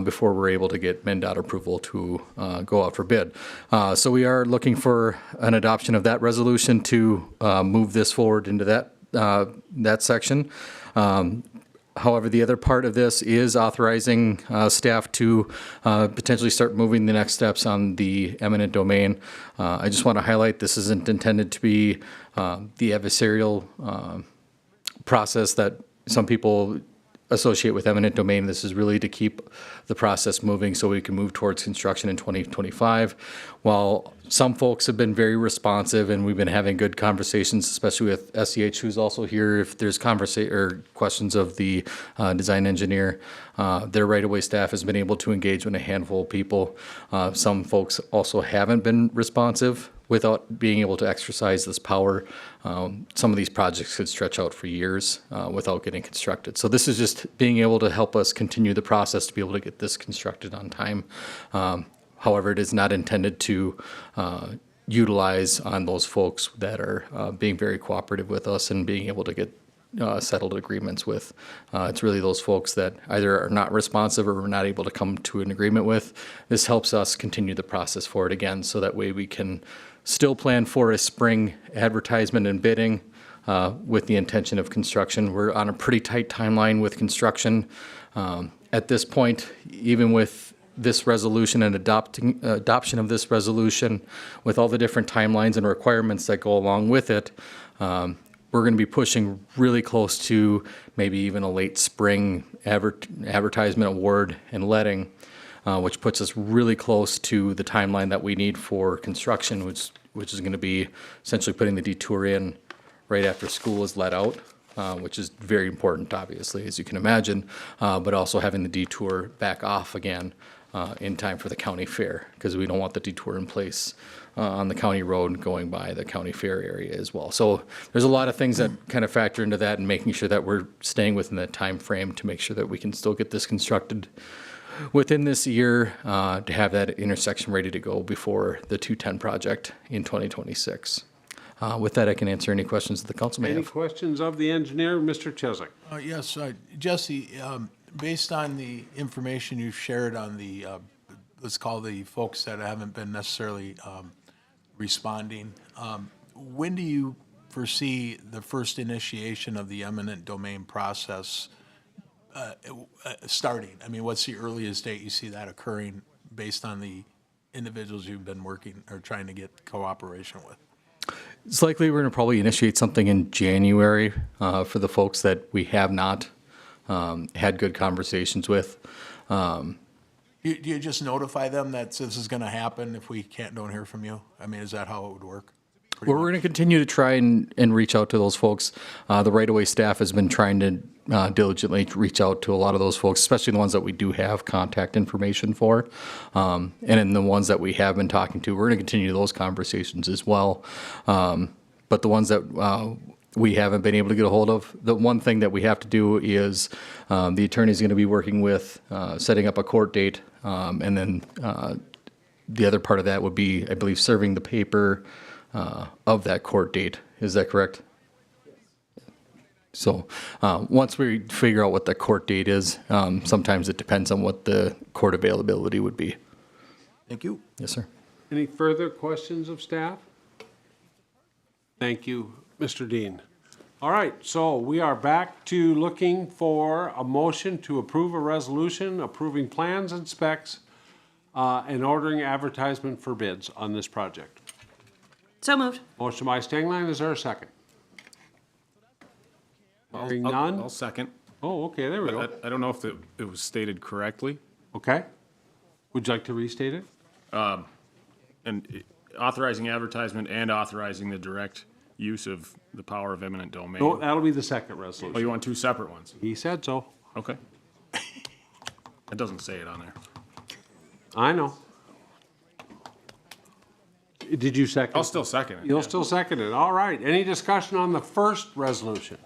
before we're able to get MnDOT approval to go out for bid. So we are looking for an adoption of that resolution to move this forward into that section. However, the other part of this is authorizing staff to potentially start moving the next steps on the eminent domain. I just want to highlight this isn't intended to be the adversarial process that some people associate with eminent domain. This is really to keep the process moving so we can move towards construction in 2025. While some folks have been very responsive and we've been having good conversations, especially with SEH, who's also here, if there's questions of the design engineer, their right-of-way staff has been able to engage with a handful of people. Some folks also haven't been responsive without being able to exercise this power. Some of these projects could stretch out for years without getting constructed. So this is just being able to help us continue the process to be able to get this constructed on time. However, it is not intended to utilize on those folks that are being very cooperative with us and being able to get settled agreements with. It's really those folks that either are not responsive or we're not able to come to an agreement with. This helps us continue the process forward again, so that way we can still plan for a spring advertisement and bidding with the intention of construction. We're on a pretty tight timeline with construction. At this point, even with this resolution and adoption of this resolution, with all the different timelines and requirements that go along with it, we're going to be pushing really close to maybe even a late spring advertisement award and letting, which puts us really close to the timeline that we need for construction, which is going to be essentially putting the detour in right after school is let out, which is very important, obviously, as you can imagine, but also having the detour back off again in time for the county fair, because we don't want the detour in place on the county road going by the county fair area as well. So there's a lot of things that kind of factor into that, and making sure that we're staying within that time frame to make sure that we can still get this constructed within this year to have that intersection ready to go before the 210 project in 2026. With that, I can answer any questions that the council may have. Any questions of the engineer, Mr. Chesak? Yes, Jesse, based on the information you've shared on the, let's call the folks that haven't been necessarily responding, when do you foresee the first initiation of the eminent domain process starting? I mean, what's the earliest date you see that occurring based on the individuals you've been working or trying to get cooperation with? It's likely we're going to probably initiate something in January for the folks that we have not had good conversations with. Do you just notify them that this is going to happen if we don't hear from you? I mean, is that how it would work? We're going to continue to try and reach out to those folks. The right-of-way staff has been trying to diligently reach out to a lot of those folks, especially the ones that we do have contact information for. And in the ones that we have been talking to, we're going to continue those conversations as well. But the ones that we haven't been able to get a hold of, the one thing that we have to do is the attorney is going to be working with setting up a court date. And then the other part of that would be, I believe, serving the paper of that court date. Is that correct? So once we figure out what the court date is, sometimes it depends on what the court availability would be. Thank you. Yes, sir. Any further questions of staff? Thank you, Mr. Dean. All right, so we are back to looking for a motion to approve a resolution approving plans and specs and ordering advertisement for bids on this project. So moved. Motion by Stengline, is there a second? Hearing none? I'll second. Oh, okay, there we go. I don't know if it was stated correctly. Okay. Would you like to restate it? And authorizing advertisement and authorizing the direct use of the power of eminent domain. No, that'll be the second resolution. Oh, you want two separate ones? He said so. Okay. It doesn't say it on there. I know. Did you second? I'll still second it. You'll still second it. All right. Any discussion on the first resolution?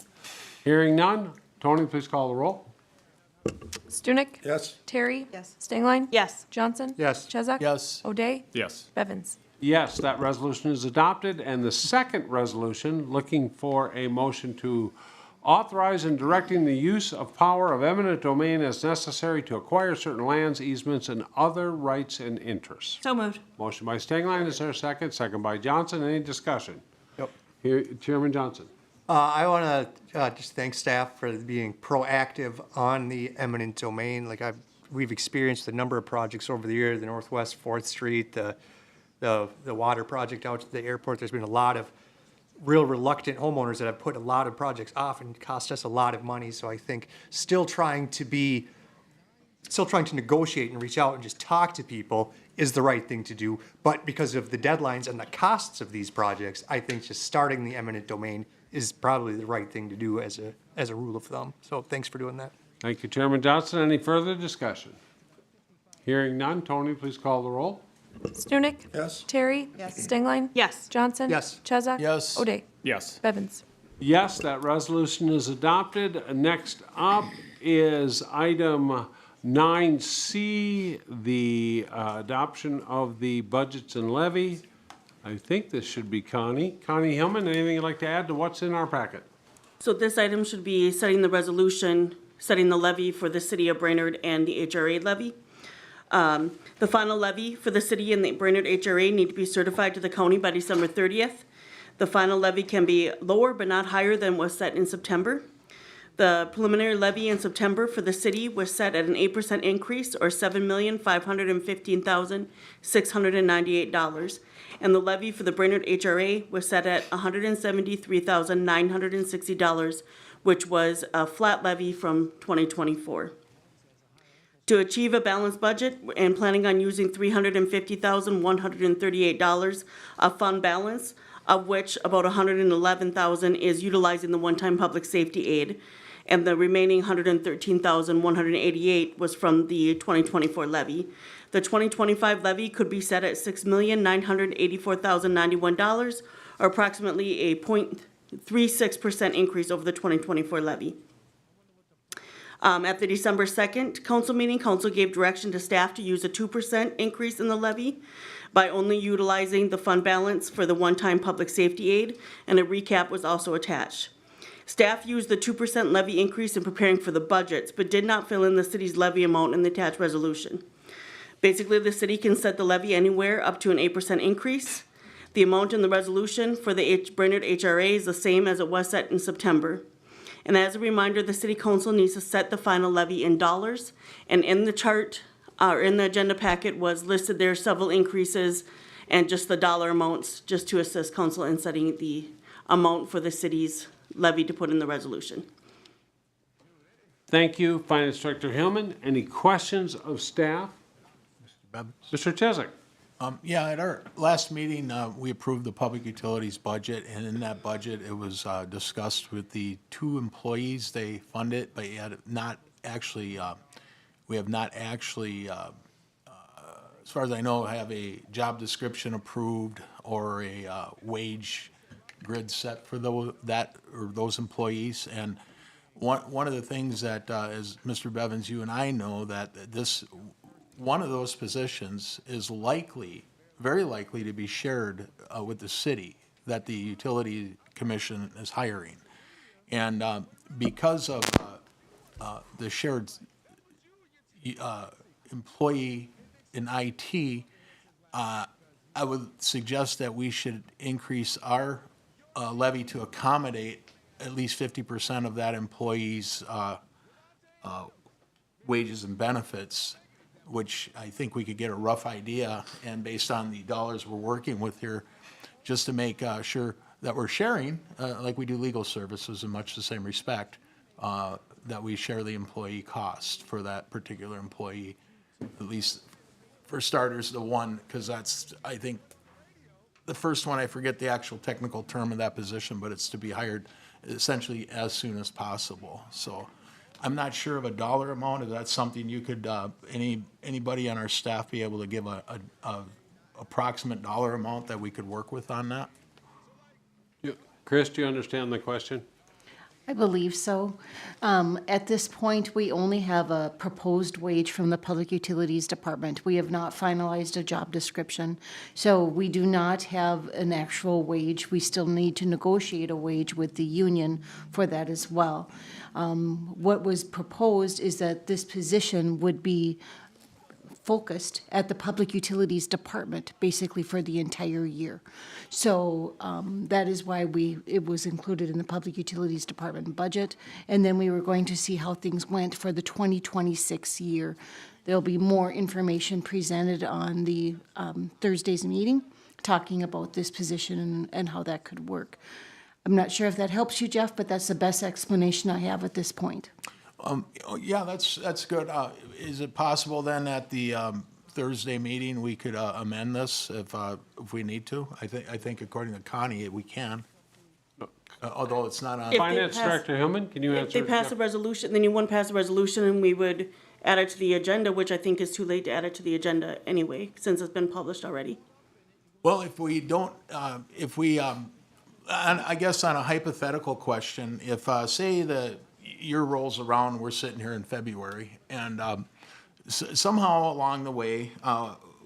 Hearing none. Tony, please call the roll. Stunek? Yes. Terry? Yes. Stengline? Yes. Johnson? Yes. Chesak? Yes. O'Day? Yes. Bevins? Yes, that resolution is adopted. And the second resolution, looking for a motion to authorize and directing the use of power of eminent domain as necessary to acquire certain lands, easements, and other rights and interests. So moved. Motion by Stengline, is there a second? Second by Johnson. Any discussion? Yep. Here, Chairman Johnson. I want to just thank staff for being proactive on the eminent domain. Like we've experienced a number of projects over the years, the Northwest 4th Street, the water project out to the airport. There's been a lot of real reluctant homeowners that have put a lot of projects off and cost us a lot of money. So I think still trying to negotiate and reach out and just talk to people is the right thing to do. But because of the deadlines and the costs of these projects, I think just starting the eminent domain is probably the right thing to do as a rule of thumb. So thanks for doing that. Thank you, Chairman Johnson. Any further discussion? Hearing none, Tony, please call the roll. Stunek? Yes. Terry? Yes. Stingline? Yes. Johnson? Yes. Chesak? Yes. O'Day? Yes. Bevins? Yes, that resolution is adopted. Next up is item 9C, the adoption of the budgets and levy. I think this should be Connie. Connie Hillman, anything you'd like to add to what's in our packet? So this item should be setting the resolution, setting the levy for the city of Brainerd and the HRA levy. The final levy for the city and the Brainerd HRA need to be certified to the county by December 30th. The final levy can be lower but not higher than was set in September. The preliminary levy in September for the city was set at an 8% increase, or $7,515,698. And the levy for the Brainerd HRA was set at $173,960, which was a flat levy from 2024. To achieve a balanced budget and planning on using $350,138 of fund balance, of which about $111,000 is utilizing the one-time public safety aid, and the remaining $113,188 was from the 2024 levy. The 2025 levy could be set at $6,984,091, or approximately a 0.36% increase over the 2024 levy. At the December 2nd council meeting, council gave direction to staff to use a 2% increase in the levy by only utilizing the fund balance for the one-time public safety aid, and a recap was also attached. Staff used the 2% levy increase in preparing for the budgets, but did not fill in the city's levy amount in the attached resolution. Basically, the city can set the levy anywhere up to an 8% increase. The amount in the resolution for the Brainerd HRA is the same as it was set in September. And as a reminder, the city council needs to set the final levy in dollars. And in the chart, or in the agenda packet, was listed there several increases and just the dollar amounts, just to assist council in setting the amount for the city's levy to put in the resolution. Thank you, Finance Director Hillman. Any questions of staff? Mr. Chesak. Yeah, at our last meeting, we approved the public utilities budget, and in that budget, it was discussed with the 2 employees they funded, but yet not actually, we have not actually, as far as I know, have a job description approved or a wage grid set for those employees. And one of the things that, as Mr. Bevins, you and I know, that one of those positions is very likely to be shared with the city, that the utility commission is hiring. And because of the shared employee in IT, I would suggest that we should increase our levy to accommodate at least 50% of that employee's wages and benefits, which I think we could get a rough idea, and based on the dollars we're working with here, just to make sure that we're sharing, like we do legal services in much the same respect, that we share the employee cost for that particular employee, at least for starters, the one, because that's, I think, the first one, I forget the actual technical term of that position, but it's to be hired essentially as soon as possible. So I'm not sure of a dollar amount. If that's something you could, anybody on our staff be able to give a approximate dollar amount that we could work with on that? Chris, do you understand the question? I believe so. At this point, we only have a proposed wage from the Public Utilities Department. We have not finalized a job description. So we do not have an actual wage. We still need to negotiate a wage with the union for that as well. What was proposed is that this position would be focused at the Public Utilities Department, basically for the entire year. So that is why it was included in the Public Utilities Department budget. And then we were going to see how things went for the 2026 year. There'll be more information presented on the Thursday's meeting talking about this position and how that could work. I'm not sure if that helps you, Jeff, but that's the best explanation I have at this point. Yeah, that's good. Is it possible then at the Thursday meeting, we could amend this if we need to? I think according to Connie, we can. Although it's not on. If they Finance pass- Director Hillman, can you If answer? they pass a resolution, then you wouldn't pass a resolution and we would add it to the agenda, which I think is too late to add it to the agenda anyway, since it's been published already. Well, if we don't, I guess on a hypothetical question, if, say, the year rolls around, we're sitting here in February, and somehow along the way,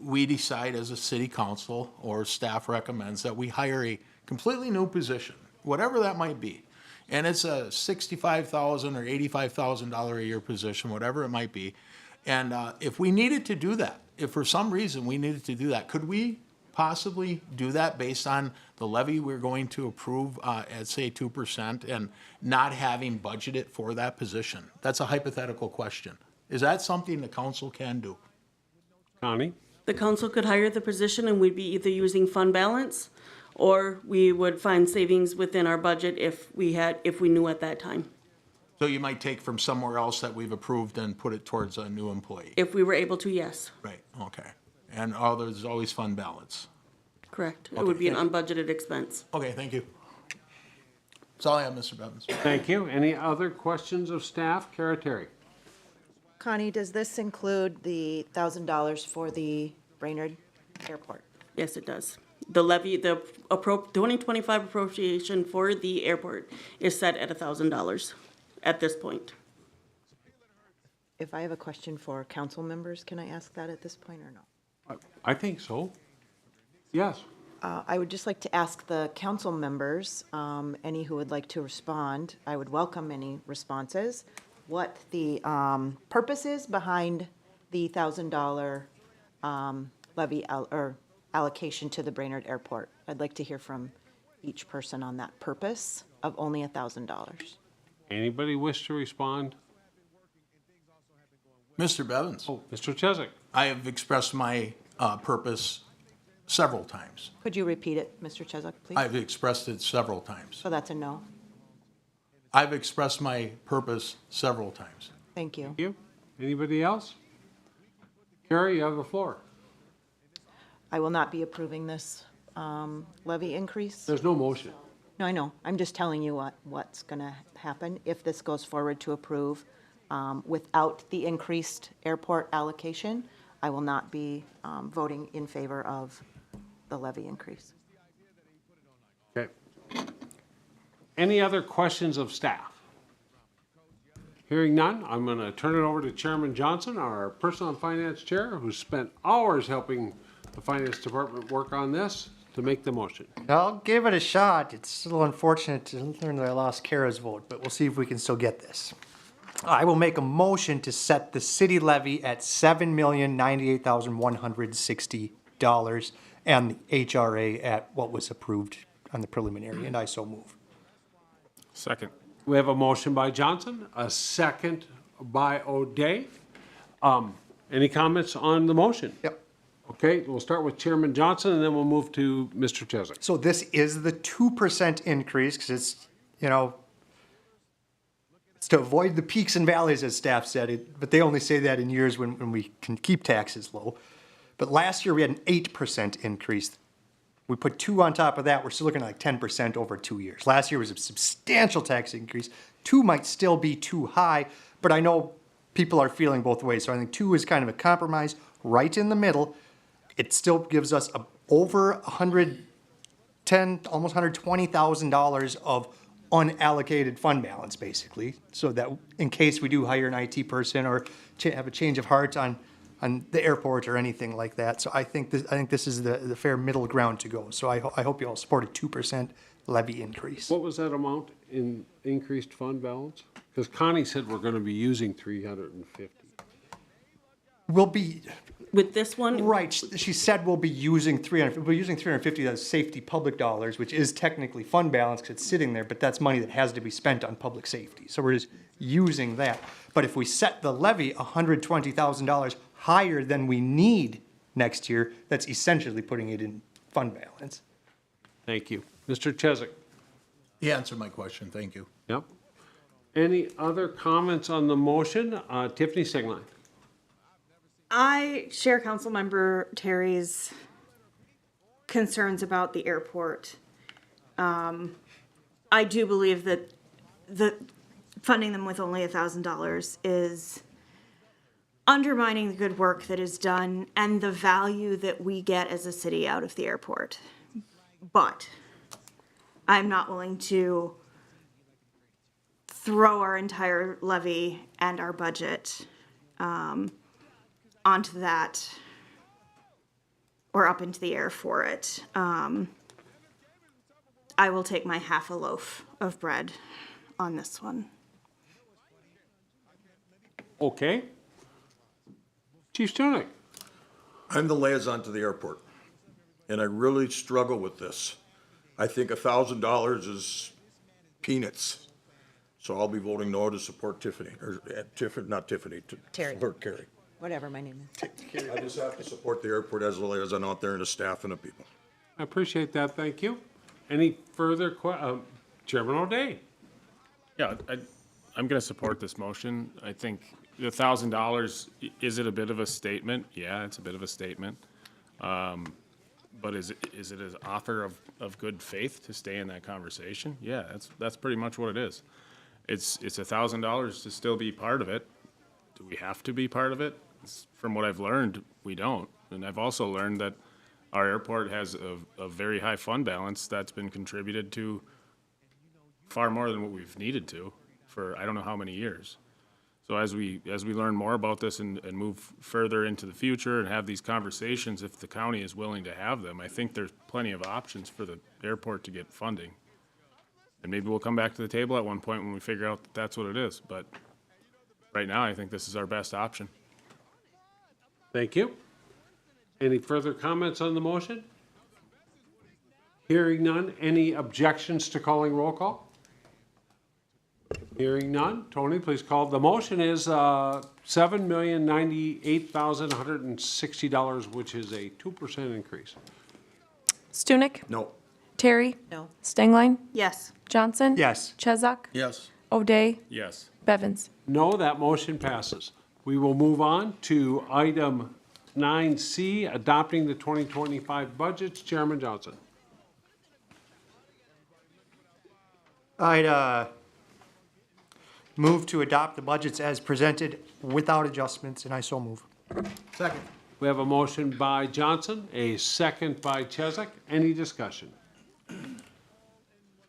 we decide as a city council or staff recommends that we hire a completely new position, whatever that might be. And it's a $65,000 or $85,000 a year position, whatever it might be. And if we needed to do that, if for some reason we needed to do that, could we possibly do that based on the levy we're going to approve at, say, 2% and not having budgeted for that position? That's a hypothetical question. Is that something the council can do? Connie? The council could hire the position and we'd be either using fund balance or we would find savings within our budget if we knew at that time. So you might take from somewhere else that we've approved and put it towards a new employee? If we were able to, yes, Right, okay. And there's always fund balance? correct. It Okay, would be an thank unbudgeted expense. Okay, thank you. That's all I have, Mr. Bevins. Thank you. Any other questions of staff? Kara Terry? Connie, does this include the $1,000 for the Brainerd Airport? Yes, it does. The levy, the 2025 appropriation for the airport is set at $1,000 at this point. If I have a question for council members, can I ask that at this point or no? I think so. Yes. I would just like to ask the council members, any who would like to respond, I would welcome any responses, what the purpose is behind the $1,000 levy or allocation to the Brainerd Airport. I'd like to hear from each person on that purpose of only $1,000. Anybody wish to respond? Mr. Bevins? Oh, Mr. Chesak? I have expressed my purpose several times. Could you repeat it, Mr. Chesak, please? I've expressed it several times. So that's a no. I've expressed my purpose several times. Thank you. Thank you. Anybody else? Carrie, you have the floor. I will not be approving this levy increase. There's no motion. No, I know. I'm just telling you what's going to happen if this goes forward to approve. Without the increased airport allocation, I will not be voting in favor of the levy increase. Okay. Any other questions of staff? Hearing none, I'm going to turn it over to Chairman Johnson, our Personnel and Finance Chair, who spent hours helping the Finance Department work on this to make the motion. I'll give it a shot. It's a little unfortunate to learn that I lost Kara's vote, but we'll see if we can still get this. I will make a motion to set the city levy at $7,098,160 and the HRA at what was approved on the preliminary, and I so move. Second. We have a motion by Johnson, a second by O'Day. Any comments on the motion? Yep. Okay, we'll start with Chairman Johnson, and then we'll move to Mr. Chesak. So this is the 2% increase, because it's, it's to avoid the peaks and valleys, as staff said, but they only say that in years when we can keep taxes low. But last year, we had an 8% increase. We put 2 on top of that, we're still looking at like 10% over 2 years. Last year was a substantial tax increase. 2 might still be too high, but I know people are feeling both ways. So I think 2 is kind of a compromise right in the middle. It still gives us over $110,000, almost $120,000 of unallocated fund balance, basically. So that in case we do hire an IT person or have a change of heart on the airport or anything like that. So I think this is the fair middle ground to go. So I hope you all support a 2% levy increase. What was that amount in increased fund balance? Because Connie said we're going to be using 350. We'll be with this one, right? She said we'll be using 300. We're using 350 as safety public dollars, which is technically fund balance because it's sitting there, but that's money that has to be spent on public safety. So we're just using that. But if we set the levy $120,000 higher than we need next year, that's essentially putting it in fund balance. Thank you. Mr. Chesak? He answered my question, thank you. Yep. Any other comments on the motion? Tiffany Singline? I share Councilmember Terry's concerns about the airport. I do believe that funding them with only $1,000 is undermining the good work that is done and the value that we get as a city out of the airport. But I'm not willing to throw our entire levy and our budget onto that or up into the air for it. I will take my half a loaf of bread on this one. Okay. Chief Stunek? I'm the liaison to the airport, and I really struggle with this. I think $1,000 is peanuts. So I'll be voting no to support Tiffany, or not Tiffany, to Terry. support Carrie. Whatever my name is. I just have to support the airport as a liaison out there and the staff and the people. I appreciate that, thank you. Any further Chairman O'Day? Yeah, I'm going to support this motion. I think the $1,000, is it a bit of a statement? Yeah, it's a bit of a statement. But is it an offer of good faith to stay in that conversation? Yeah, that's pretty much what it is. It's $1,000 to still be part of it. Do we have to be part of it? From what I've learned, we don't. And I've also learned that our airport has a very high fund balance that's been contributed to far more than what we've needed to for I don't know how many years. So as we learn more about this and move further into the future and have these conversations, if the county is willing to have them, I think there's plenty of options for the airport to get funding. And maybe we'll come back to the table at one point when we figure out that that's what it is. But right now, I think this is our best option. Thank you. Any further comments on the motion? Hearing none. Any objections to calling roll call? Hearing none. Tony, please call. The motion is $7,098,160, which is a 2% increase. Stunek? No. Terry? No. Stengline? Yes. Johnson? Yes. Chesak? Yes. O'Day? Yes. Bevins? No, that motion passes. We will move on to item 9C, adopting the 2025 budgets. Chairman Johnson. I'd move to adopt the budgets as presented without adjustments, and I so move. Second. We have a motion by Johnson, a second by Chesak. Any discussion?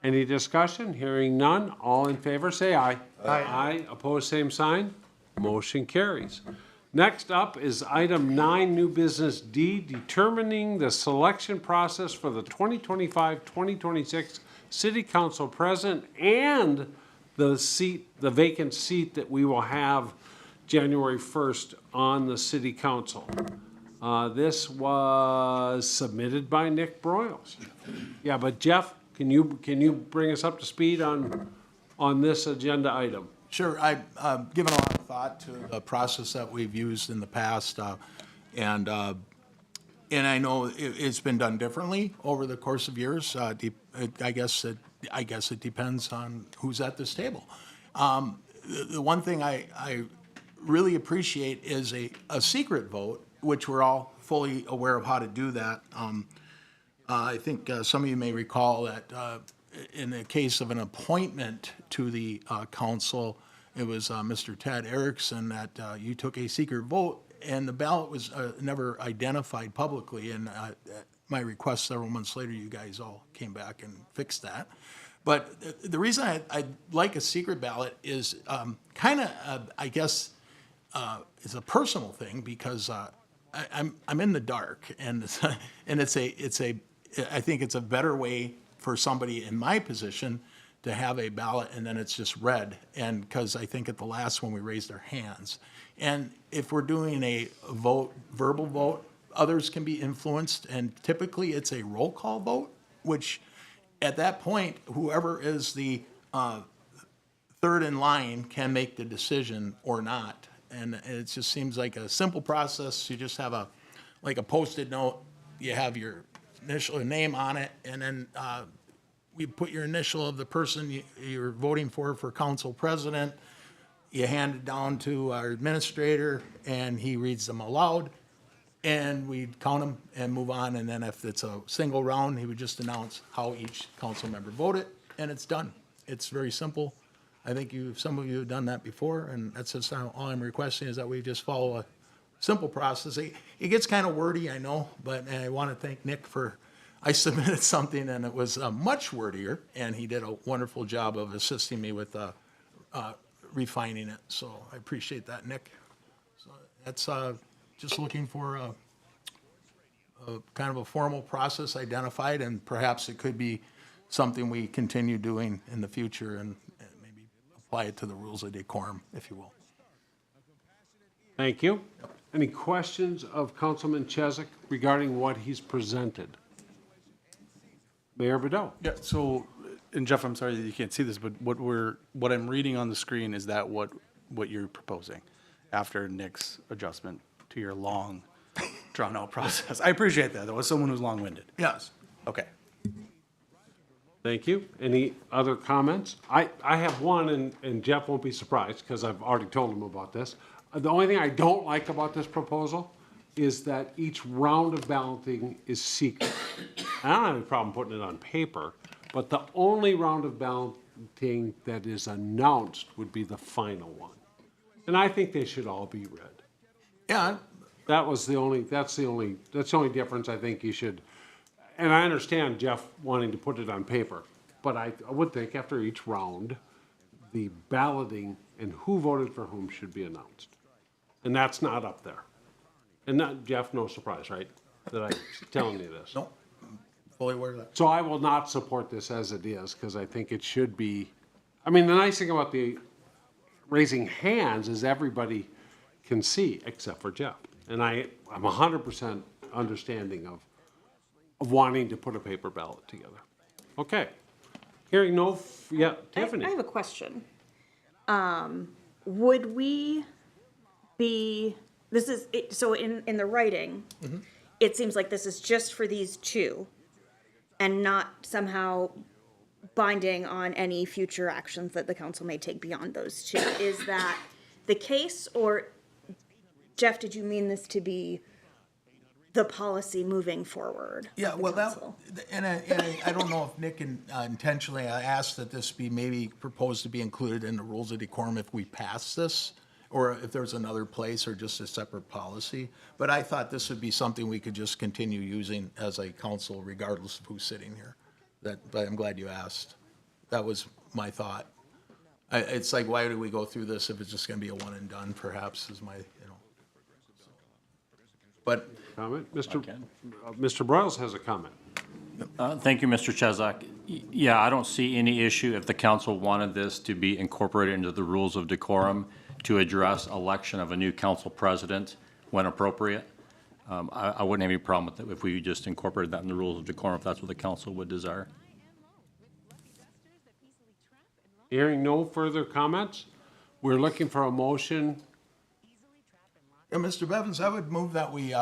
Any discussion? Hearing none. All in favor, say aye. Aye. Aye. Opposed, same sign. Motion carries. Next up is item 9, new business D, determining the selection process for the 2025-2026 city council president and the vacant seat that we will have January 1st on the city council. This was submitted by Nick Broyles. Yeah, but Jeff, can you bring us up to speed on this agenda item? Sure, I've given a lot of thought to the process that we've used in the past, and I know it's been done differently over the course of years. I guess it depends on who's at this table. The one thing I really appreciate is a secret vote, which we're all fully aware of how to do that. I think some of you may recall that in the case of an appointment to the council, it was Mr. Ted Erickson that you took a secret vote, and the ballot was never identified publicly. And at my request several months later, you guys all came back and fixed that. But the reason I like a secret ballot is kind of, I guess, it's a personal thing because I'm in the dark, and I think it's a better way for somebody in my position to have a ballot and then it's just read, and because I think at the last one we raised our hands. And if we're doing a vote, verbal vote, others can be influenced, and typically it's a roll call vote, which at that point, whoever is the third in line can make the decision or not. And it just seems like a simple process. You just have like a Post-it note, you have your initial, a name on it, and then we put your initial of the person you're voting for council president. You hand it down to our administrator, and he reads them aloud, and we count them and move on. And then if it's a single round, he would just announce how each council member voted, and it's done. It's very simple. I think some of you have done that before, and that's just all I'm requesting is that we just follow a simple process. It gets kind of wordy, I know, but I want to thank Nick for, I submitted something and it was much wordier, and he did a wonderful job of assisting me with refining it. So I appreciate that, Nick. So that's just looking for a kind of a formal process identified, and perhaps it could be something we continue doing in the future and maybe apply it to the rules of decorum, if you will. Thank you. Any questions of Councilman Chesak regarding what he's presented? Mayor Bedell. Yeah, so, and Jeff, I'm sorry that you can't see this, but what I'm reading on the screen, is that what you're proposing after Nick's adjustment to your long, drawn-out process? I appreciate that, though, as someone who's long-winded. Yes. Okay. Thank you. Any other comments? I have one, and Jeff won't be surprised because I've already told him about this. The only thing I don't like about this proposal is that each round of balloting is secret. I don't have any problem putting it on paper, but the only round of balloting that is announced would be the final one. And I think they should all be read. Yeah. That's the only difference I think you should. And I understand Jeff wanting to put it on paper, but I would think after each round, the balloting and who voted for whom should be announced. And that's not up there. And not, Jeff, no surprise, right? That I'm telling you this. No, fully aware of that. So I will not support this as it is, because I think it should be, I mean, the nice thing about the raising hands is everybody can see, except for Jeff. And I'm 100% understanding of wanting to put a paper ballot together. Okay. Hearing no, Tiffany. I have a question. Would we be, this is, so in the writing, it seems like this is just for these two and not somehow binding on any future actions that the council may take beyond those two. Is that the case, or, Jeff, did you mean this to be the policy moving forward? Yeah, well, I don't know if Nick intentionally asked that this be maybe proposed to be included in the rules of decorum if we pass this, or if there's another place or just a separate policy. But I thought this would be something we could just continue using as a council regardless of who's sitting here. But I'm glad you asked. That was my thought. It's like, why do we go through this if it's just gonna be a one and done, perhaps, is my, But. Comment? Mr. Broyles has a comment. Thank you, Mr. Chesak. Yeah, I don't see any issue if the council wanted this to be incorporated into the rules of decorum to address election of a new council president when appropriate. I wouldn't have any problem with it if we just incorporated that in the rules of decorum, if that's what the council would desire. Hearing no further comments, we're looking for a motion. Yeah, Mr. Bevins, I would move that we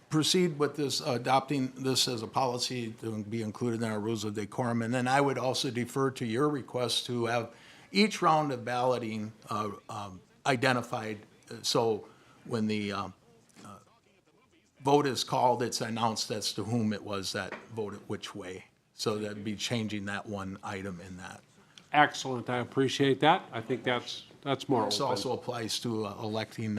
proceed with this, adopting this as a policy to be included in our rules of decorum. And then I would also defer to your request to have each round of balloting identified, so when the vote is called, it's announced as to whom it was that voted which way. So that'd be changing that one item in that. Excellent, I appreciate that. I think that's more This open. also applies to electing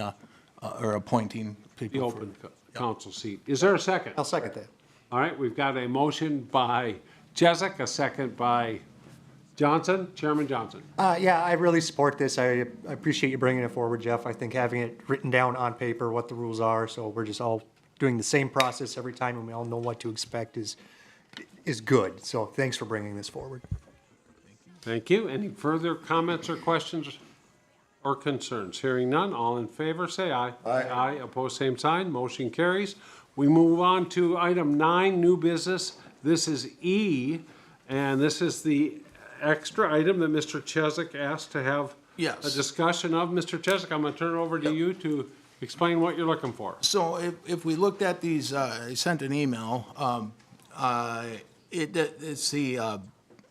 or appointing people. The open council seat. Is there a second? I'll second that. All right, we've got a motion by Chesak, a second by Johnson, Chairman Johnson. Yeah, I really support this. I appreciate you bringing it forward, Jeff. I think having it written down on paper what the rules are, so we're just all doing the same process every time and we all know what to expect is good. So thanks for bringing this forward. Thank you. Any further comments or questions or concerns? Hearing none, all in favor, say aye. Aye. Aye, opposed, same sign, motion carries. We move on to item 9, new business. This is E, and this is the extra item that Mr. Chesak asked to have Yes. a discussion of. Mr. Chesak, I'm going to turn it over to you to explain what you're looking for. So if we looked at these, I sent an email, It's the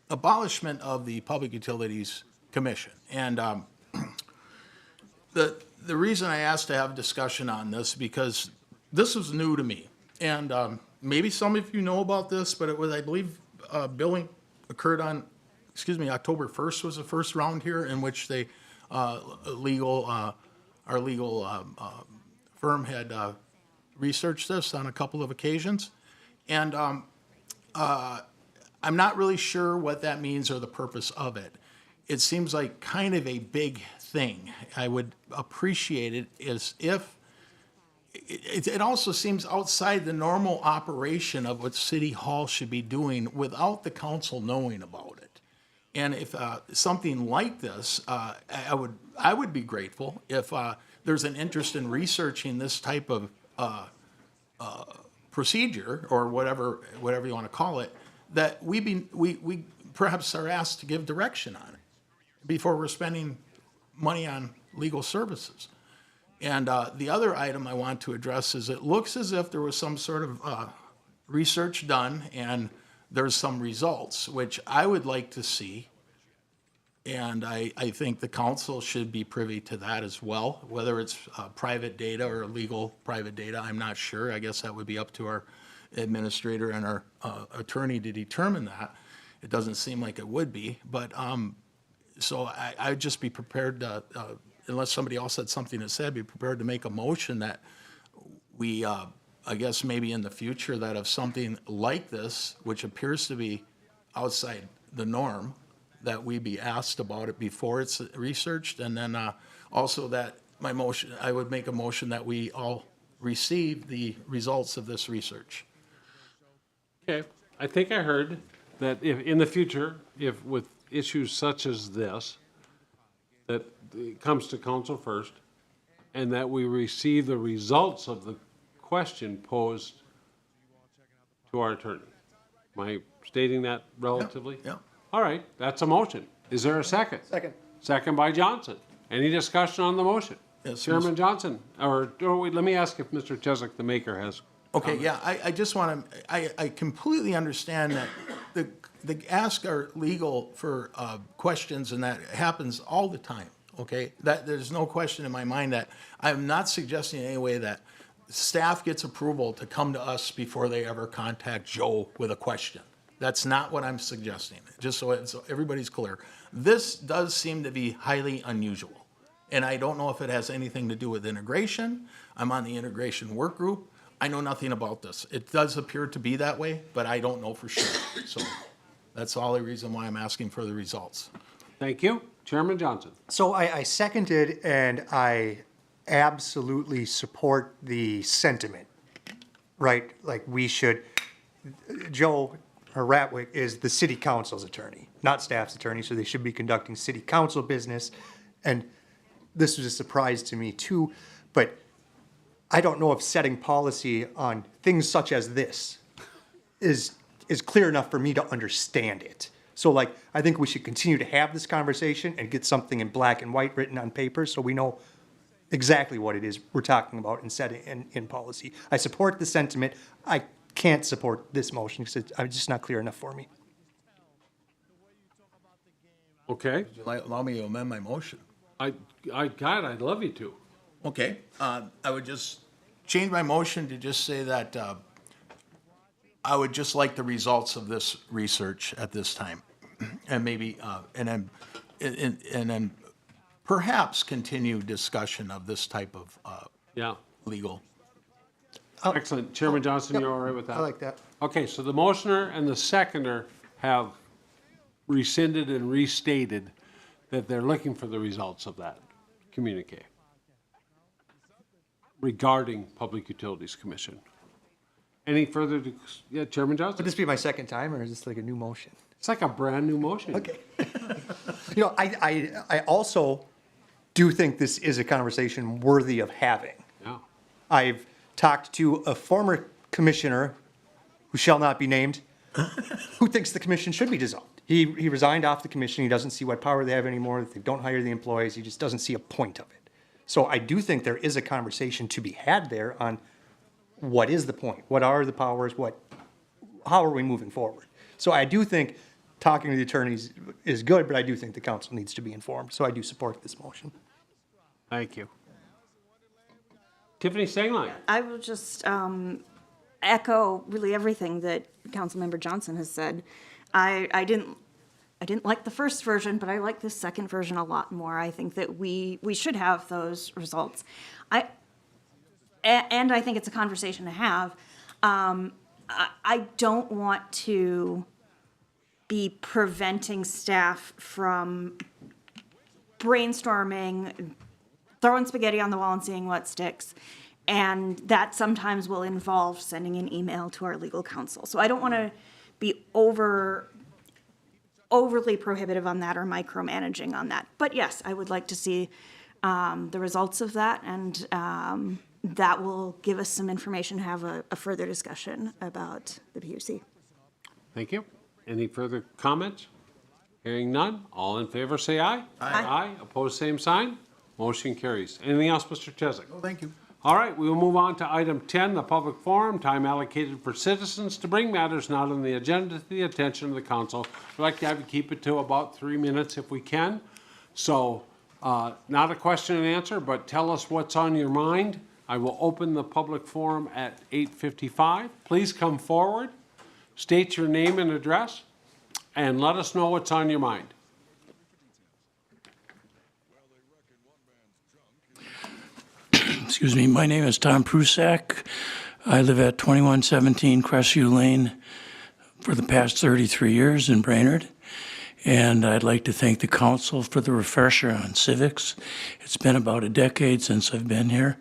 abolishment of the Public Utilities Commission. And the reason I asked to have discussion on this, because this was new to me. And maybe some of you know about this, but it was, I believe, billing occurred on, October 1st was the first round here in which they, our legal firm had researched this on a couple of occasions. And I'm not really sure what that means or the purpose of it. It seems like kind of a big thing. I would appreciate it as if, it also seems outside the normal operation of what City Hall should be doing without the council knowing about it. And if something like this, I would be grateful if there's an interest in researching this type of procedure, or whatever you want to call it, that we perhaps are asked to give direction on it before we're spending money on legal services. And the other item I want to address is, it looks as if there was some sort of research done and there's some results, which I would like to see. And I think the council should be privy to that as well, whether it's private data or legal private data, I'm not sure. I guess that would be up to our administrator and our attorney to determine that. It doesn't seem like it would be, but so I'd just be prepared to, unless somebody else had something to say, I'd be prepared to make a motion that we, I guess maybe in the future, that if something like this, which appears to be outside the norm, that we be asked about it before it's researched. And then also that I would make a motion that we all receive the results of this research. Okay, I think I heard that if, in the future, if with issues such as this, that it comes to council first, and that we receive the results of the question posed to our attorney. Am I stating that relatively? Yeah. All right, that's a motion. Is there a second? Second. Second by Johnson. Any discussion on the motion? Yes, Chairman Johnson, or wait, let me ask if Mr. Chesak, the maker, has. Okay, yeah, I just want to, I completely understand that the ask our legal for questions, and that happens all the time, okay? That, there's no question in my mind that, I'm not suggesting in any way that staff gets approval to come to us before they ever contact Joe with a question. That's not what I'm suggesting, just so everybody's clear. This does seem to be highly unusual, and I don't know if it has anything to do with integration. I'm on the integration work group. I know nothing about this. It does appear to be that way, but I don't know for sure. So that's all the reason why I'm asking for the results. Thank you. Chairman Johnson. So I seconded, and I absolutely support the sentiment, right? Like, we should, Joe Ratwick is the city council's attorney, not staff's attorney, so they should be conducting city council business. And this was a surprise to me too, but I don't know if setting policy on things such as this is clear enough for me to understand it. So, like, I think we should continue to have this conversation and get something in black and white written on paper so we know exactly what it is we're talking about and setting in policy. I support the sentiment. I can't support this motion because it's just not clear enough for me. Okay. Would you allow me to amend my motion? God, I'd love you to. Okay, I would just change my motion to just say that I would just like the results of this research at this time, and maybe and then perhaps continue discussion of this type of legal. Excellent. Chairman Johnson, you're all right with that? I like that. Okay, so the motioner and the seconder have rescinded and restated that they're looking for the results of that communique regarding Public Utilities Commission. Any further, Chairman Johnson? Would this be my second time, or is this like a new motion? It's like a brand new motion. Okay. You know, I also do think this is a conversation worthy of having. Yeah. I've talked to a former commissioner, who shall not be named, who thinks the commission should be dissolved. He resigned off the commission. He doesn't see what power they have anymore, that they don't hire the employees. He just doesn't see a point of it. So I do think there is a conversation to be had there on what is the point? What are the powers? how are we moving forward? So I do think talking to the attorneys is good, but I do think the council needs to be informed. So I do support this motion. Thank you. Tiffany Sangline. I will just echo really everything that Councilmember Johnson has said. I didn't like the first version, but I like this second version a lot more. I think that we should have those results. And I think it's a conversation to have. I don't want to be preventing staff from brainstorming, throwing spaghetti on the wall and seeing what sticks. And that sometimes will involve sending an email to our legal counsel. So I don't want to be overly prohibitive on that or micromanaging on that. But yes, I would like to see the results of that, and that will give us some information to have a further discussion about the PUC. Thank you. Any further comments? Hearing none, all in favor say aye. Aye. Aye, opposed, same sign. Motion carries. Anything else, Mr. Chesak? Oh, thank you. All right, we will move on to item 10, the public forum, time allocated for citizens to bring matters not on the agenda to the attention of the council. I'd like to have you keep it to about 3 minutes if we can. So, not a question and answer, but tell us what's on your mind. I will open the public forum at 8:55. Please come forward, state your name and address, and let us know what's on your mind. Excuse me, my name is Tom Prusak. I live at 2117 Crestview Lane for the past 33 years in Brainerd. And I'd like to thank the council for the refresher on civics. It's been about a decade since I've been here.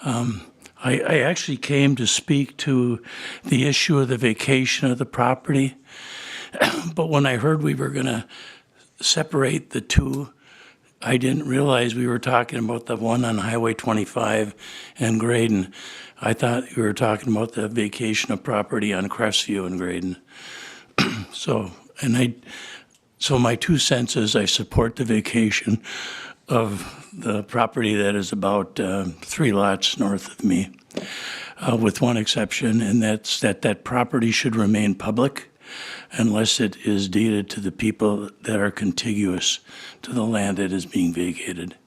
I actually came to speak to the issue of the vacation of the property. But when I heard we were going to separate the two, I didn't realize we were talking about the one on Highway 25 and Graydon. I thought we were talking about the vacation of property on Crestview and Graydon. So my 2 cents is I support the vacation of the property that is about 3 lots north of me, with one exception, and that's that property should remain public unless it is deeded to the people that are contiguous to the land that is being vacated.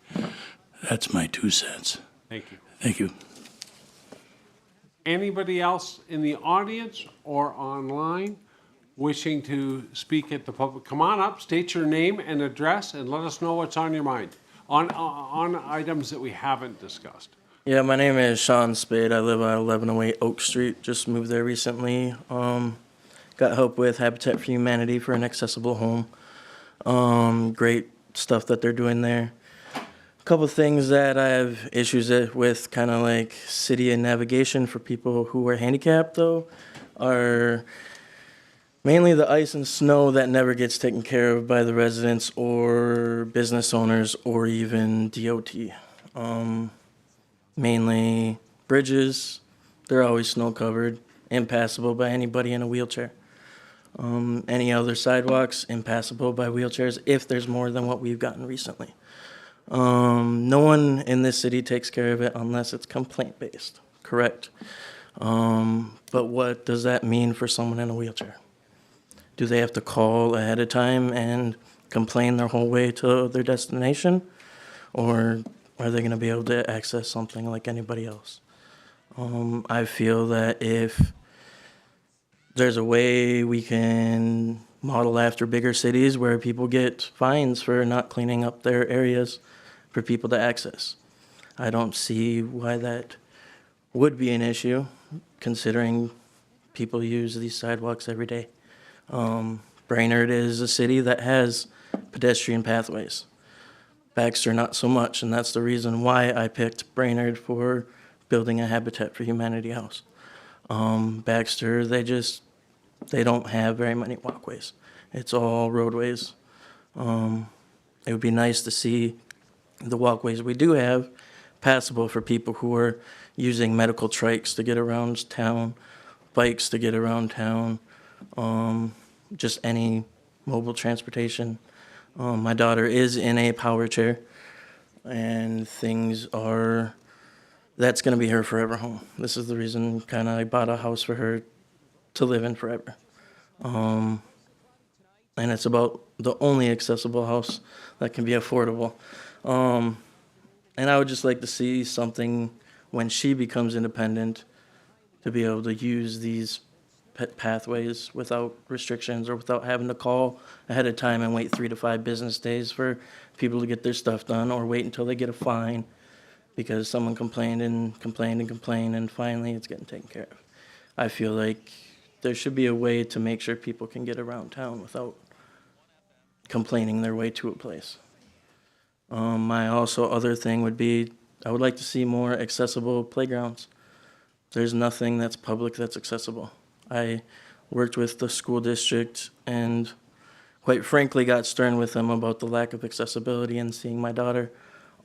That's my 2 cents. Thank you. Thank you. Anybody else in the audience or online wishing to speak at the public? Come on up, state your name and address, and let us know what's on your mind on items that we haven't discussed. Yeah, my name is Sean Spade. I live at 1108 Oak Street. Just moved there recently. Got help with Habitat for Humanity for an accessible home. Great stuff that they're doing there. A couple things that I have issues with, kind of like city and navigation for people who are handicapped, though, are mainly the ice and snow that never gets taken care of by the residents or business owners or even DOT. Mainly bridges, they're always snow covered, impassable by anybody in a wheelchair. Any other sidewalks, impassable by wheelchairs if there's more than what we've gotten recently. No one in this city takes care of it unless it's complaint-based, correct? But what does that mean for someone in a wheelchair? Do they have to call ahead of time and complain their whole way to their destination? Or are they going to be able to access something like anybody else? I feel that if there's a way we can model after bigger cities where people get fines for not cleaning up their areas for people to access. I don't see why that would be an issue, considering people use these sidewalks every day. Brainerd is a city that has pedestrian pathways. Baxter not so much, and that's the reason why I picked Brainerd for building a Habitat for Humanity house. Baxter, they don't have very many walkways. It's all roadways. It would be nice to see the walkways we do have passable for people who are using medical trikes to get around town, bikes to get around town, just any mobile transportation. My daughter is in a power chair, and that's going to be her forever home. This is the reason I bought a house for her to live in forever. And it's about the only accessible house that can be affordable. And I would just like to see something when she becomes independent to be able to use these pathways without restrictions or without having to call ahead of time and wait 3 to 5 business days for people to get their stuff done, or wait until they get a fine because someone complained and complained and complained and finally it's getting taken care of. I feel like there should be a way to make sure people can get around town without complaining their way to a place. My also other thing would be, I would like to see more accessible playgrounds. There's nothing that's public that's accessible. I worked with the school district and quite frankly got stern with them about the lack of accessibility and seeing my daughter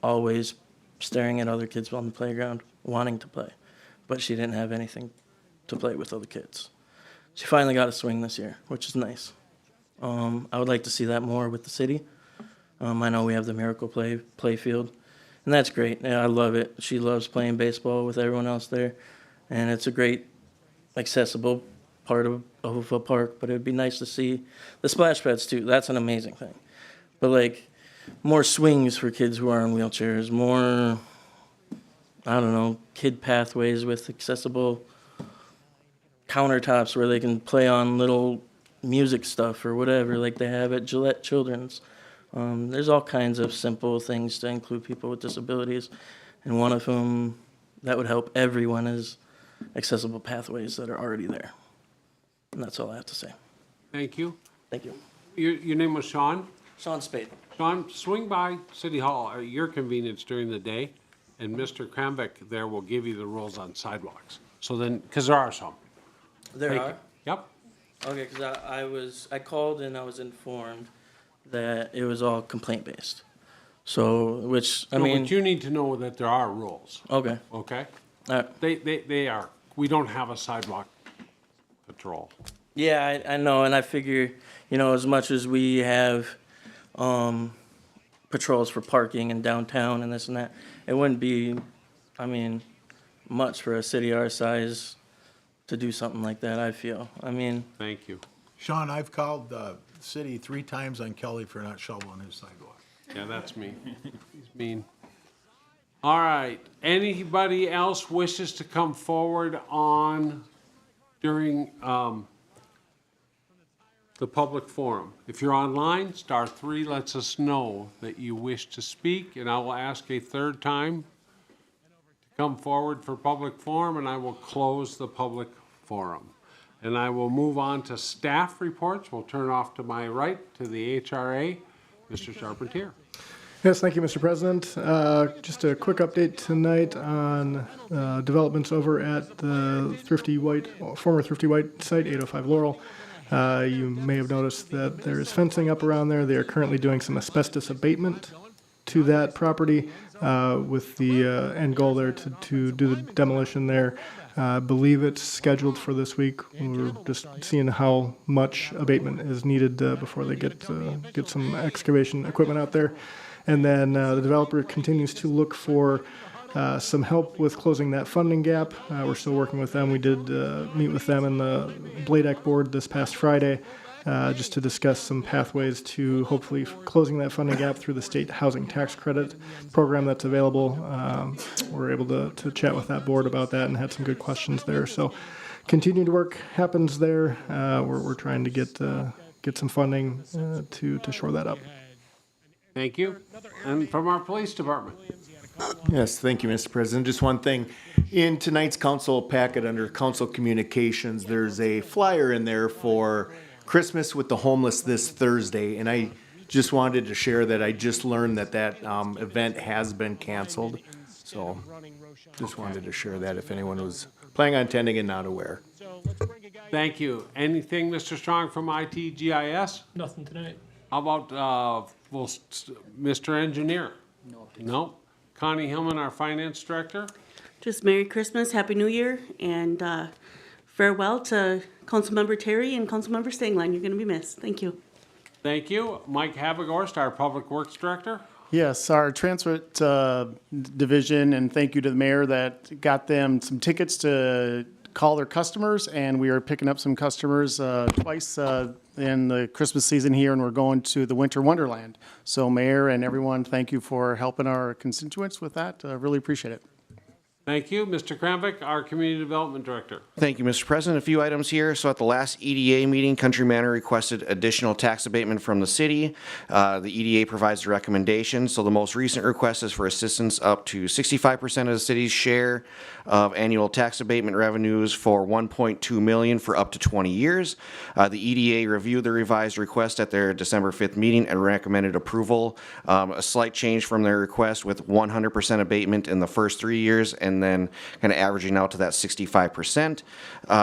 always staring at other kids on the playground, wanting to play. But she didn't have anything to play with other kids. She finally got a swing this year, which is nice. I would like to see that more with the city. I know we have the Miracle Play field, and that's great. Yeah, I love it. She loves playing baseball with everyone else there, and it's a great, accessible part of a park, but it would be nice to see the splash pads too. That's an amazing thing. But like, more swings for kids who are in wheelchairs, more, I don't know, kid pathways with accessible countertops where they can play on little music stuff or whatever, like they have at Gillette Children's. There's all kinds of simple things to include people with disabilities, and one of whom that would help everyone is accessible pathways that are already there. And that's all I have to say. Thank you. Thank you. Your name was Sean? Sean Spade. Sean, swing by City Hall at your convenience during the day, and Mr. Krambeck there will give you the rules on sidewalks. So then, because there are some. There Thank are? you. Yep. Okay, because I called and I was informed that it was all complaint-based. So, which, I No, mean. but you need to know that there are rules. Okay. Okay? All right. They are. We don't have a sidewalk patrol. Yeah, I know, and I figure, as much as we have patrols for parking and downtown and this and that, it wouldn't be, much for a city our size to do something like that, I feel. Thank you. Sean, I've called the city 3 times on Kelly for not shoveling his sidewalk. Yeah, that's me. He's mean. All right. Anybody else wishes to come forward during the public forum? If you're online, *3 lets us know that you wish to speak, and I will ask a third time to come forward for public forum, and I will close the public forum. And I will move on to staff reports. We'll turn off to my right to the HRA, Mr. Charpentier. Yes, thank you, Mr. President. Just a quick update tonight on developments over at the former Thrifty White site, 805 Laurel. You may have noticed that there is fencing up around there. They are currently doing some asbestos abatement to that property with the end goal there to do the demolition there. I believe it's scheduled for this week. We're just seeing how much abatement is needed before they get some excavation equipment out there. And then the developer continues to look for some help with closing that funding gap. We're still working with them. We did meet with them and the Bladeck board this past Friday just to discuss some pathways to hopefully closing that funding gap through the state housing tax credit program that's available. We're able to chat with that board about that and had some good questions there. So continued work happens there. We're trying to get some funding to shore that up. Thank you. And from our police department. Yes, thank you, Mr. President. Just one thing. In tonight's council packet under council communications, there's a flyer in there for Christmas with the homeless this Thursday. And I just wanted to share that I just learned that event has been canceled. So just wanted to share that if anyone was planning on attending and not aware. Thank you. Anything, Mr. Strong, from ITGIS? Nothing tonight. How about Mr. Engineer? No. Connie Hillman, our finance director. Just Merry Christmas, Happy New Year, and farewell to Councilmember Terry and Councilmember Stenglein. You're going to be missed. Thank you. Thank you. Mike Havagorst, our public works director. Yes, our transit division, and thank you to the mayor that got them some tickets to call their customers, and we are picking up some customers twice in the Christmas season here, and we're going to the Winter Wonderland. So Mayor and everyone, thank you for helping our constituents with that. Really appreciate it. Thank you. Mr. Kramvik, our Community Development Director. Thank you, Mr. President. A few items here. So at the last EDA meeting, Country Manor requested additional tax abatement from the city. The EDA provides a recommendation. So the most recent request is for assistance up to 65% of the city's share of annual tax abatement revenues for $1.2 million for up to 20 years. The EDA reviewed the revised request at their December 5th meeting and recommended approval. A slight change from their request with 100% abatement in the first 3 years and then kind of averaging out to that 65%.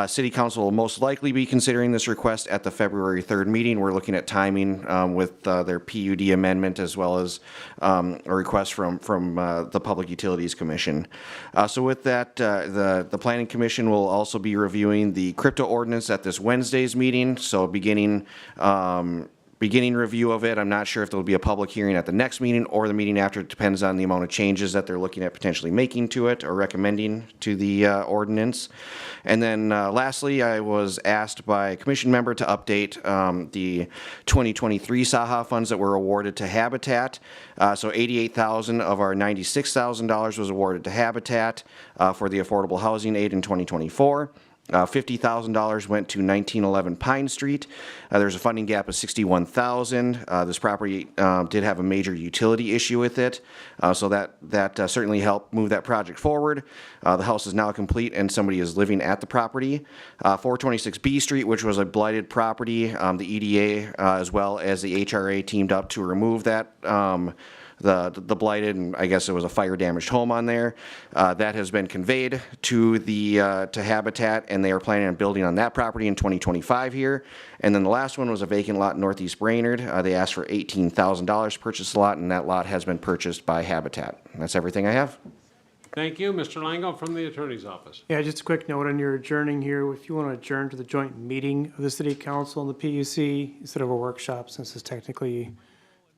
City Council will most likely be considering this request at the February 3rd meeting. We're looking at timing with their PUD amendment as well as a request from the Public Utilities Commission. So with that, the Planning Commission will also be reviewing the crypto ordinance at this Wednesday's meeting. So beginning review of it. I'm not sure if there'll be a public hearing at the next meeting or the meeting after. It depends on the amount of changes that they're looking at potentially making to it or recommending to the ordinance. And then lastly, I was asked by a commission member to update the 2023 SAHA funds that were awarded to Habitat. So $88,000 of our $96,000 was awarded to Habitat for the affordable housing aid in 2024. $50,000 went to 1911 Pine Street. There's a funding gap of $61,000. This property did have a major utility issue with it, so that certainly helped move that project forward. The house is now complete and somebody is living at the property. 426 B Street, which was a blighted property, the EDA as well as the HRA teamed up to remove that. The blighted, and I guess it was a fire damaged home on there. That has been conveyed to to Habitat, and they are planning on building on that property in 2025 here. And then the last one was a vacant lot in Northeast Brainerd. They asked for $18,000 to purchase the lot, and that lot has been purchased by Habitat. And that's everything I have. Thank you. Mr. Lango from the Attorney's Office. Yeah, just a quick note on your adjourning here. If you want to adjourn to the joint meeting of the City Council and the PUC instead of a workshop, since it's technically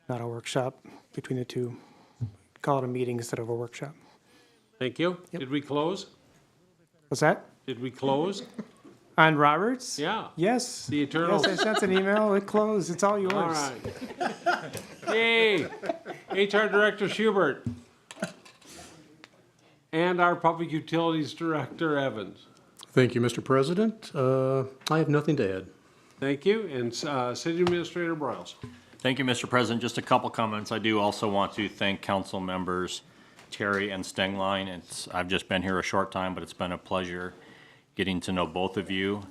not a workshop between the two, call it a meeting instead of a workshop. Thank you. Yep. Did we close? What's that? Did we close? On Roberts? Yeah. Yes. The Eternal. Yes, I sent an email. It closed. It's all yours. All right. Hey, HR Director Schubert. And our Public Utilities Director Evans. Thank you, Mr. President. I have nothing to add. Thank you. And City Administrator Broyles. Thank you, Mr. President. Just a couple comments. I do also want to thank council members Terry and Stengline. I've just been here a short time, but it's been a pleasure getting to know both of you.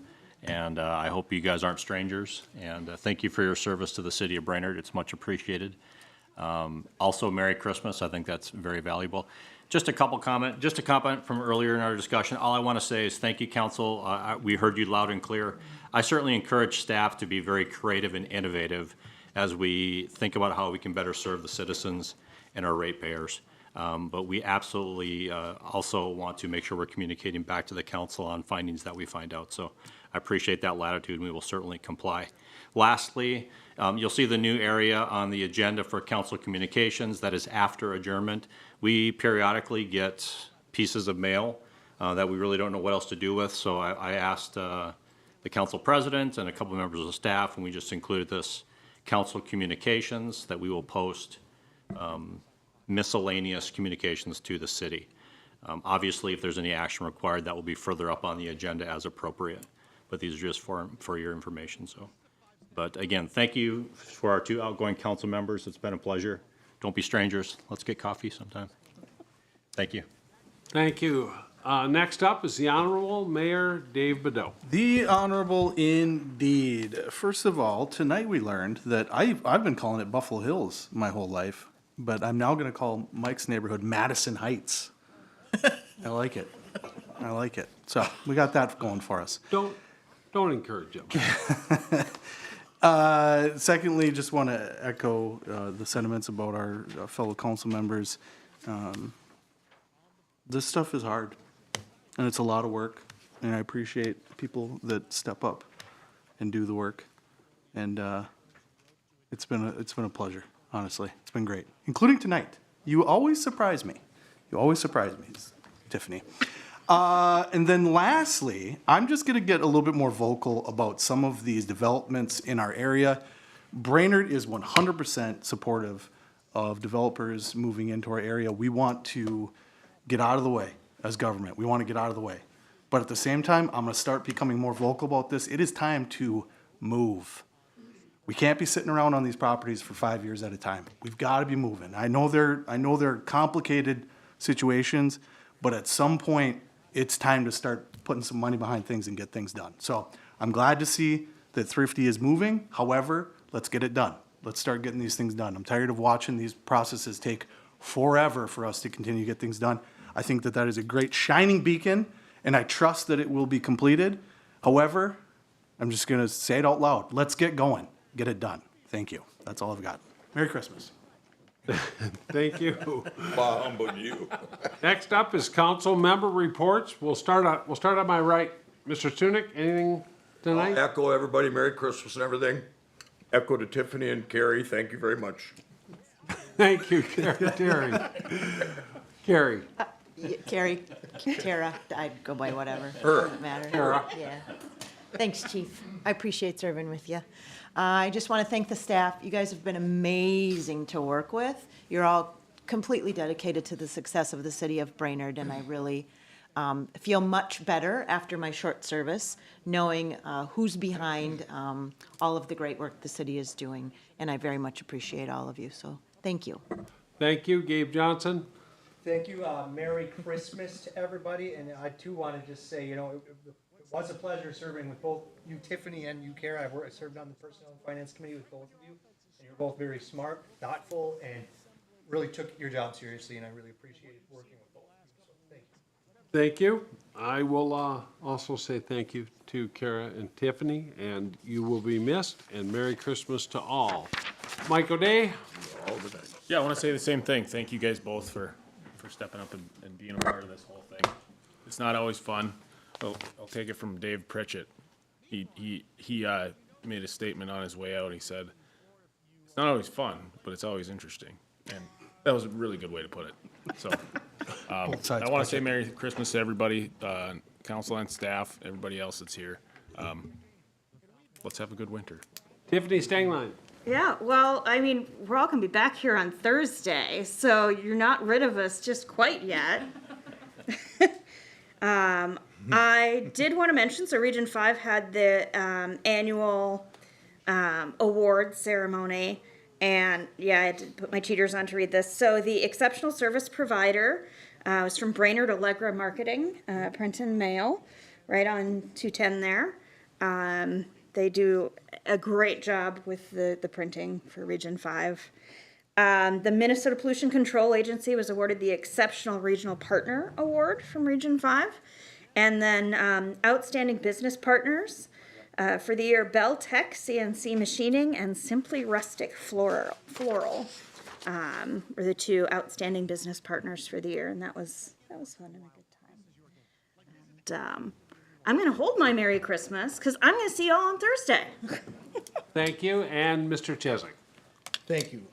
And I hope you guys aren't strangers. And thank you for your service to the city of Brainerd. It's much appreciated. Also, Merry Christmas. I think that's very valuable. Just a comment from earlier in our discussion. All I want to say is thank you, council. We heard you loud and clear. I certainly encourage staff to be very creative and innovative as we think about how we can better serve the citizens and our ratepayers. But we absolutely also want to make sure we're communicating back to the council on findings that we find out. So I appreciate that latitude, and we will certainly comply. Lastly, you'll see the new area on the agenda for council communications. That is after adjournment. We periodically get pieces of mail that we really don't know what else to do with. So I asked the council president and a couple of members of the staff, and we just included this council communications that we will post miscellaneous communications to the city. Obviously, if there's any action required, that will be further up on the agenda as appropriate. But these are just for your information. So, but again, thank you for our two outgoing council members. It's been a pleasure. Don't be strangers. Let's get coffee sometime. Thank you. Thank you. Next up is the Honorable Mayor Dave Bedeau. The Honorable indeed. First of all, tonight we learned that I've been calling it Buffalo Hills my whole life, but I'm now going to call Mike's neighborhood Madison Heights. I like it. I like it. So we got that going for us. Don't encourage them. Secondly, just want to echo the sentiments about our fellow council members. This stuff is hard, and it's a lot of work, and I appreciate people that step up and do the work. And it's been a pleasure, honestly. It's been great, including tonight. You always surprise me. You always surprise me, Tiffany. And then lastly, I'm just going to get a little bit more vocal about some of these developments in our area. Brainerd is 100% supportive of developers moving into our area. We want to get out of the way as government. We want to get out of the way. But at the same time, I'm going to start becoming more vocal about this. It is time to move. We can't be sitting around on these properties for 5 years at a time. We've got to be moving. I know they're complicated situations, but at some point, it's time to start putting some money behind things and get things done. So I'm glad to see that Thrifty is moving. However, let's get it done. Let's start getting these things done. I'm tired of watching these processes take forever for us to continue to get things done. I think that that is a great shining beacon, and I trust that it will be completed. However, I'm just going to say it out loud. Let's get going. Get it done. Thank you. That's all I've got. Merry Christmas. Thank you. Bah humbug you. Next up is council member reports. We'll start on my right. Mr. Stunek, anything tonight? I'll echo everybody, Merry Christmas and everything. Echo to Tiffany and Carrie, thank you very much. Thank you, Terry. Carrie. Carrie, Tara, I'd go by whatever. Her. Doesn't matter. Tara. Yeah. Thanks, Chief. I appreciate serving with you. I just want to thank the staff. You guys have been amazing to work with. You're all completely dedicated to the success of the city of Brainerd, and I really feel much better after my short service, knowing who's behind all of the great work the city is doing, and I very much appreciate all of you, so thank you. Thank you, Gabe Johnson. Thank you. Merry Christmas to everybody, and I too want to just say, it was a pleasure serving with both you, Tiffany, and you, Kara. I served on the Personnel and Finance Committee with both of you, and you're both very smart, thoughtful, and really took your job seriously, and I really appreciated working with both of you, so thank you. Thank you. I will also say thank you to Kara and Tiffany, and you will be missed, and Merry Christmas to all. Mike O'Day? Yeah, I want to say the same thing. Thank you guys both for stepping up and being a part of this whole thing. It's not always fun. I'll take it from Dave Pritchett. He made a statement on his way out. He said, "It's not always fun, but it's always interesting." And that was a really good way to put it. So I want to say Merry Christmas to everybody, council and staff, everybody else that's here. Let's have a good winter. Tiffany Stangline. Yeah, well, I mean, we're all gonna be back here on Thursday, so you're not rid of us just quite yet. I did want to mention, so Region 5 had the annual award ceremony, and yeah, I had to put my cheaters on to read this. So the exceptional service provider was from Brainerd Allegra Marketing, print and mail, right on 210 there. They do a great job with the printing for Region 5. The Minnesota Pollution Control Agency was awarded the Exceptional Regional Partner Award from Region 5. And then Outstanding Business Partners for the year, Bell Tech, CNC Machining, and Simply Rustic Floral were the two outstanding business partners for the year, and that was fun and a good time. And I'm going to hold my Merry Christmas because I'm going to see you all on Thursday. Thank you, and Mr. Chesak. Thank you.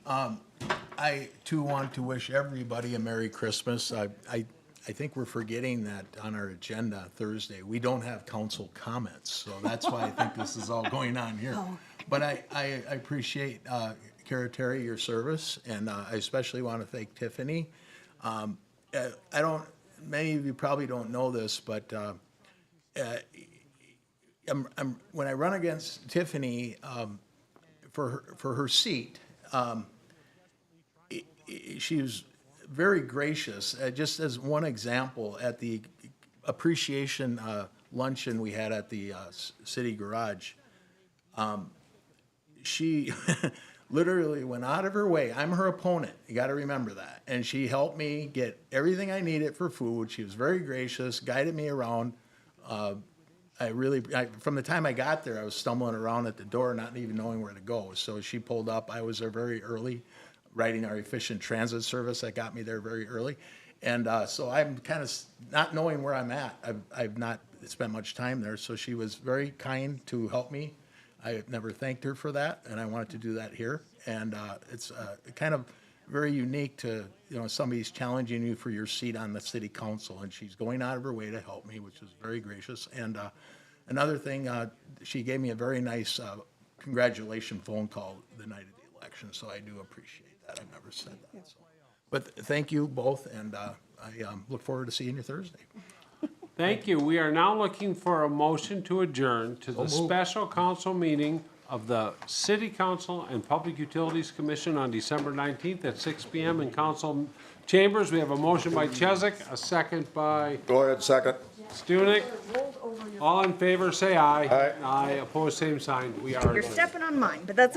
I too want to wish everybody a Merry Christmas. I think we're forgetting that on our agenda Thursday, we don't have council comments, so that's why I think this is all going on here. But I appreciate, Kara Terry, your service, and I especially want to thank Tiffany. Many of you probably don't know this, but when I run against Tiffany for her seat, she was very gracious. Just as one example, at the appreciation luncheon we had at the city garage, she literally went out of her way. I'm her opponent. You got to remember that. And she helped me get everything I needed for food. She was very gracious, guided me around. From the time I got there, I was stumbling around at the door, not even knowing where to go. So she pulled up. I was there very early, riding our efficient transit service that got me there very early. And so I'm kind of not knowing where I'm at. I've not spent much time there. So she was very kind to help me. I never thanked her for that, and I wanted to do that here. And it's kind of very unique to somebody's challenging you for your seat on the city council, and she's going out of her way to help me, which is very gracious. And another thing, she gave me a very nice congratulation phone call the night of the election, so I do appreciate that. I've never said that. So. But thank you both, and I look forward to seeing you Thursday. Thank you. We are now looking for a motion to adjourn to the special council meeting of the City Council and Public Utilities Commission on December 19th at 6 p.m. in council chambers. We have a motion by Chesak, a second by Go ahead, second. Stunek. All in favor, say aye. Aye. Aye. Opposed, same sign. We are You're adjourned. stepping on mine, but that's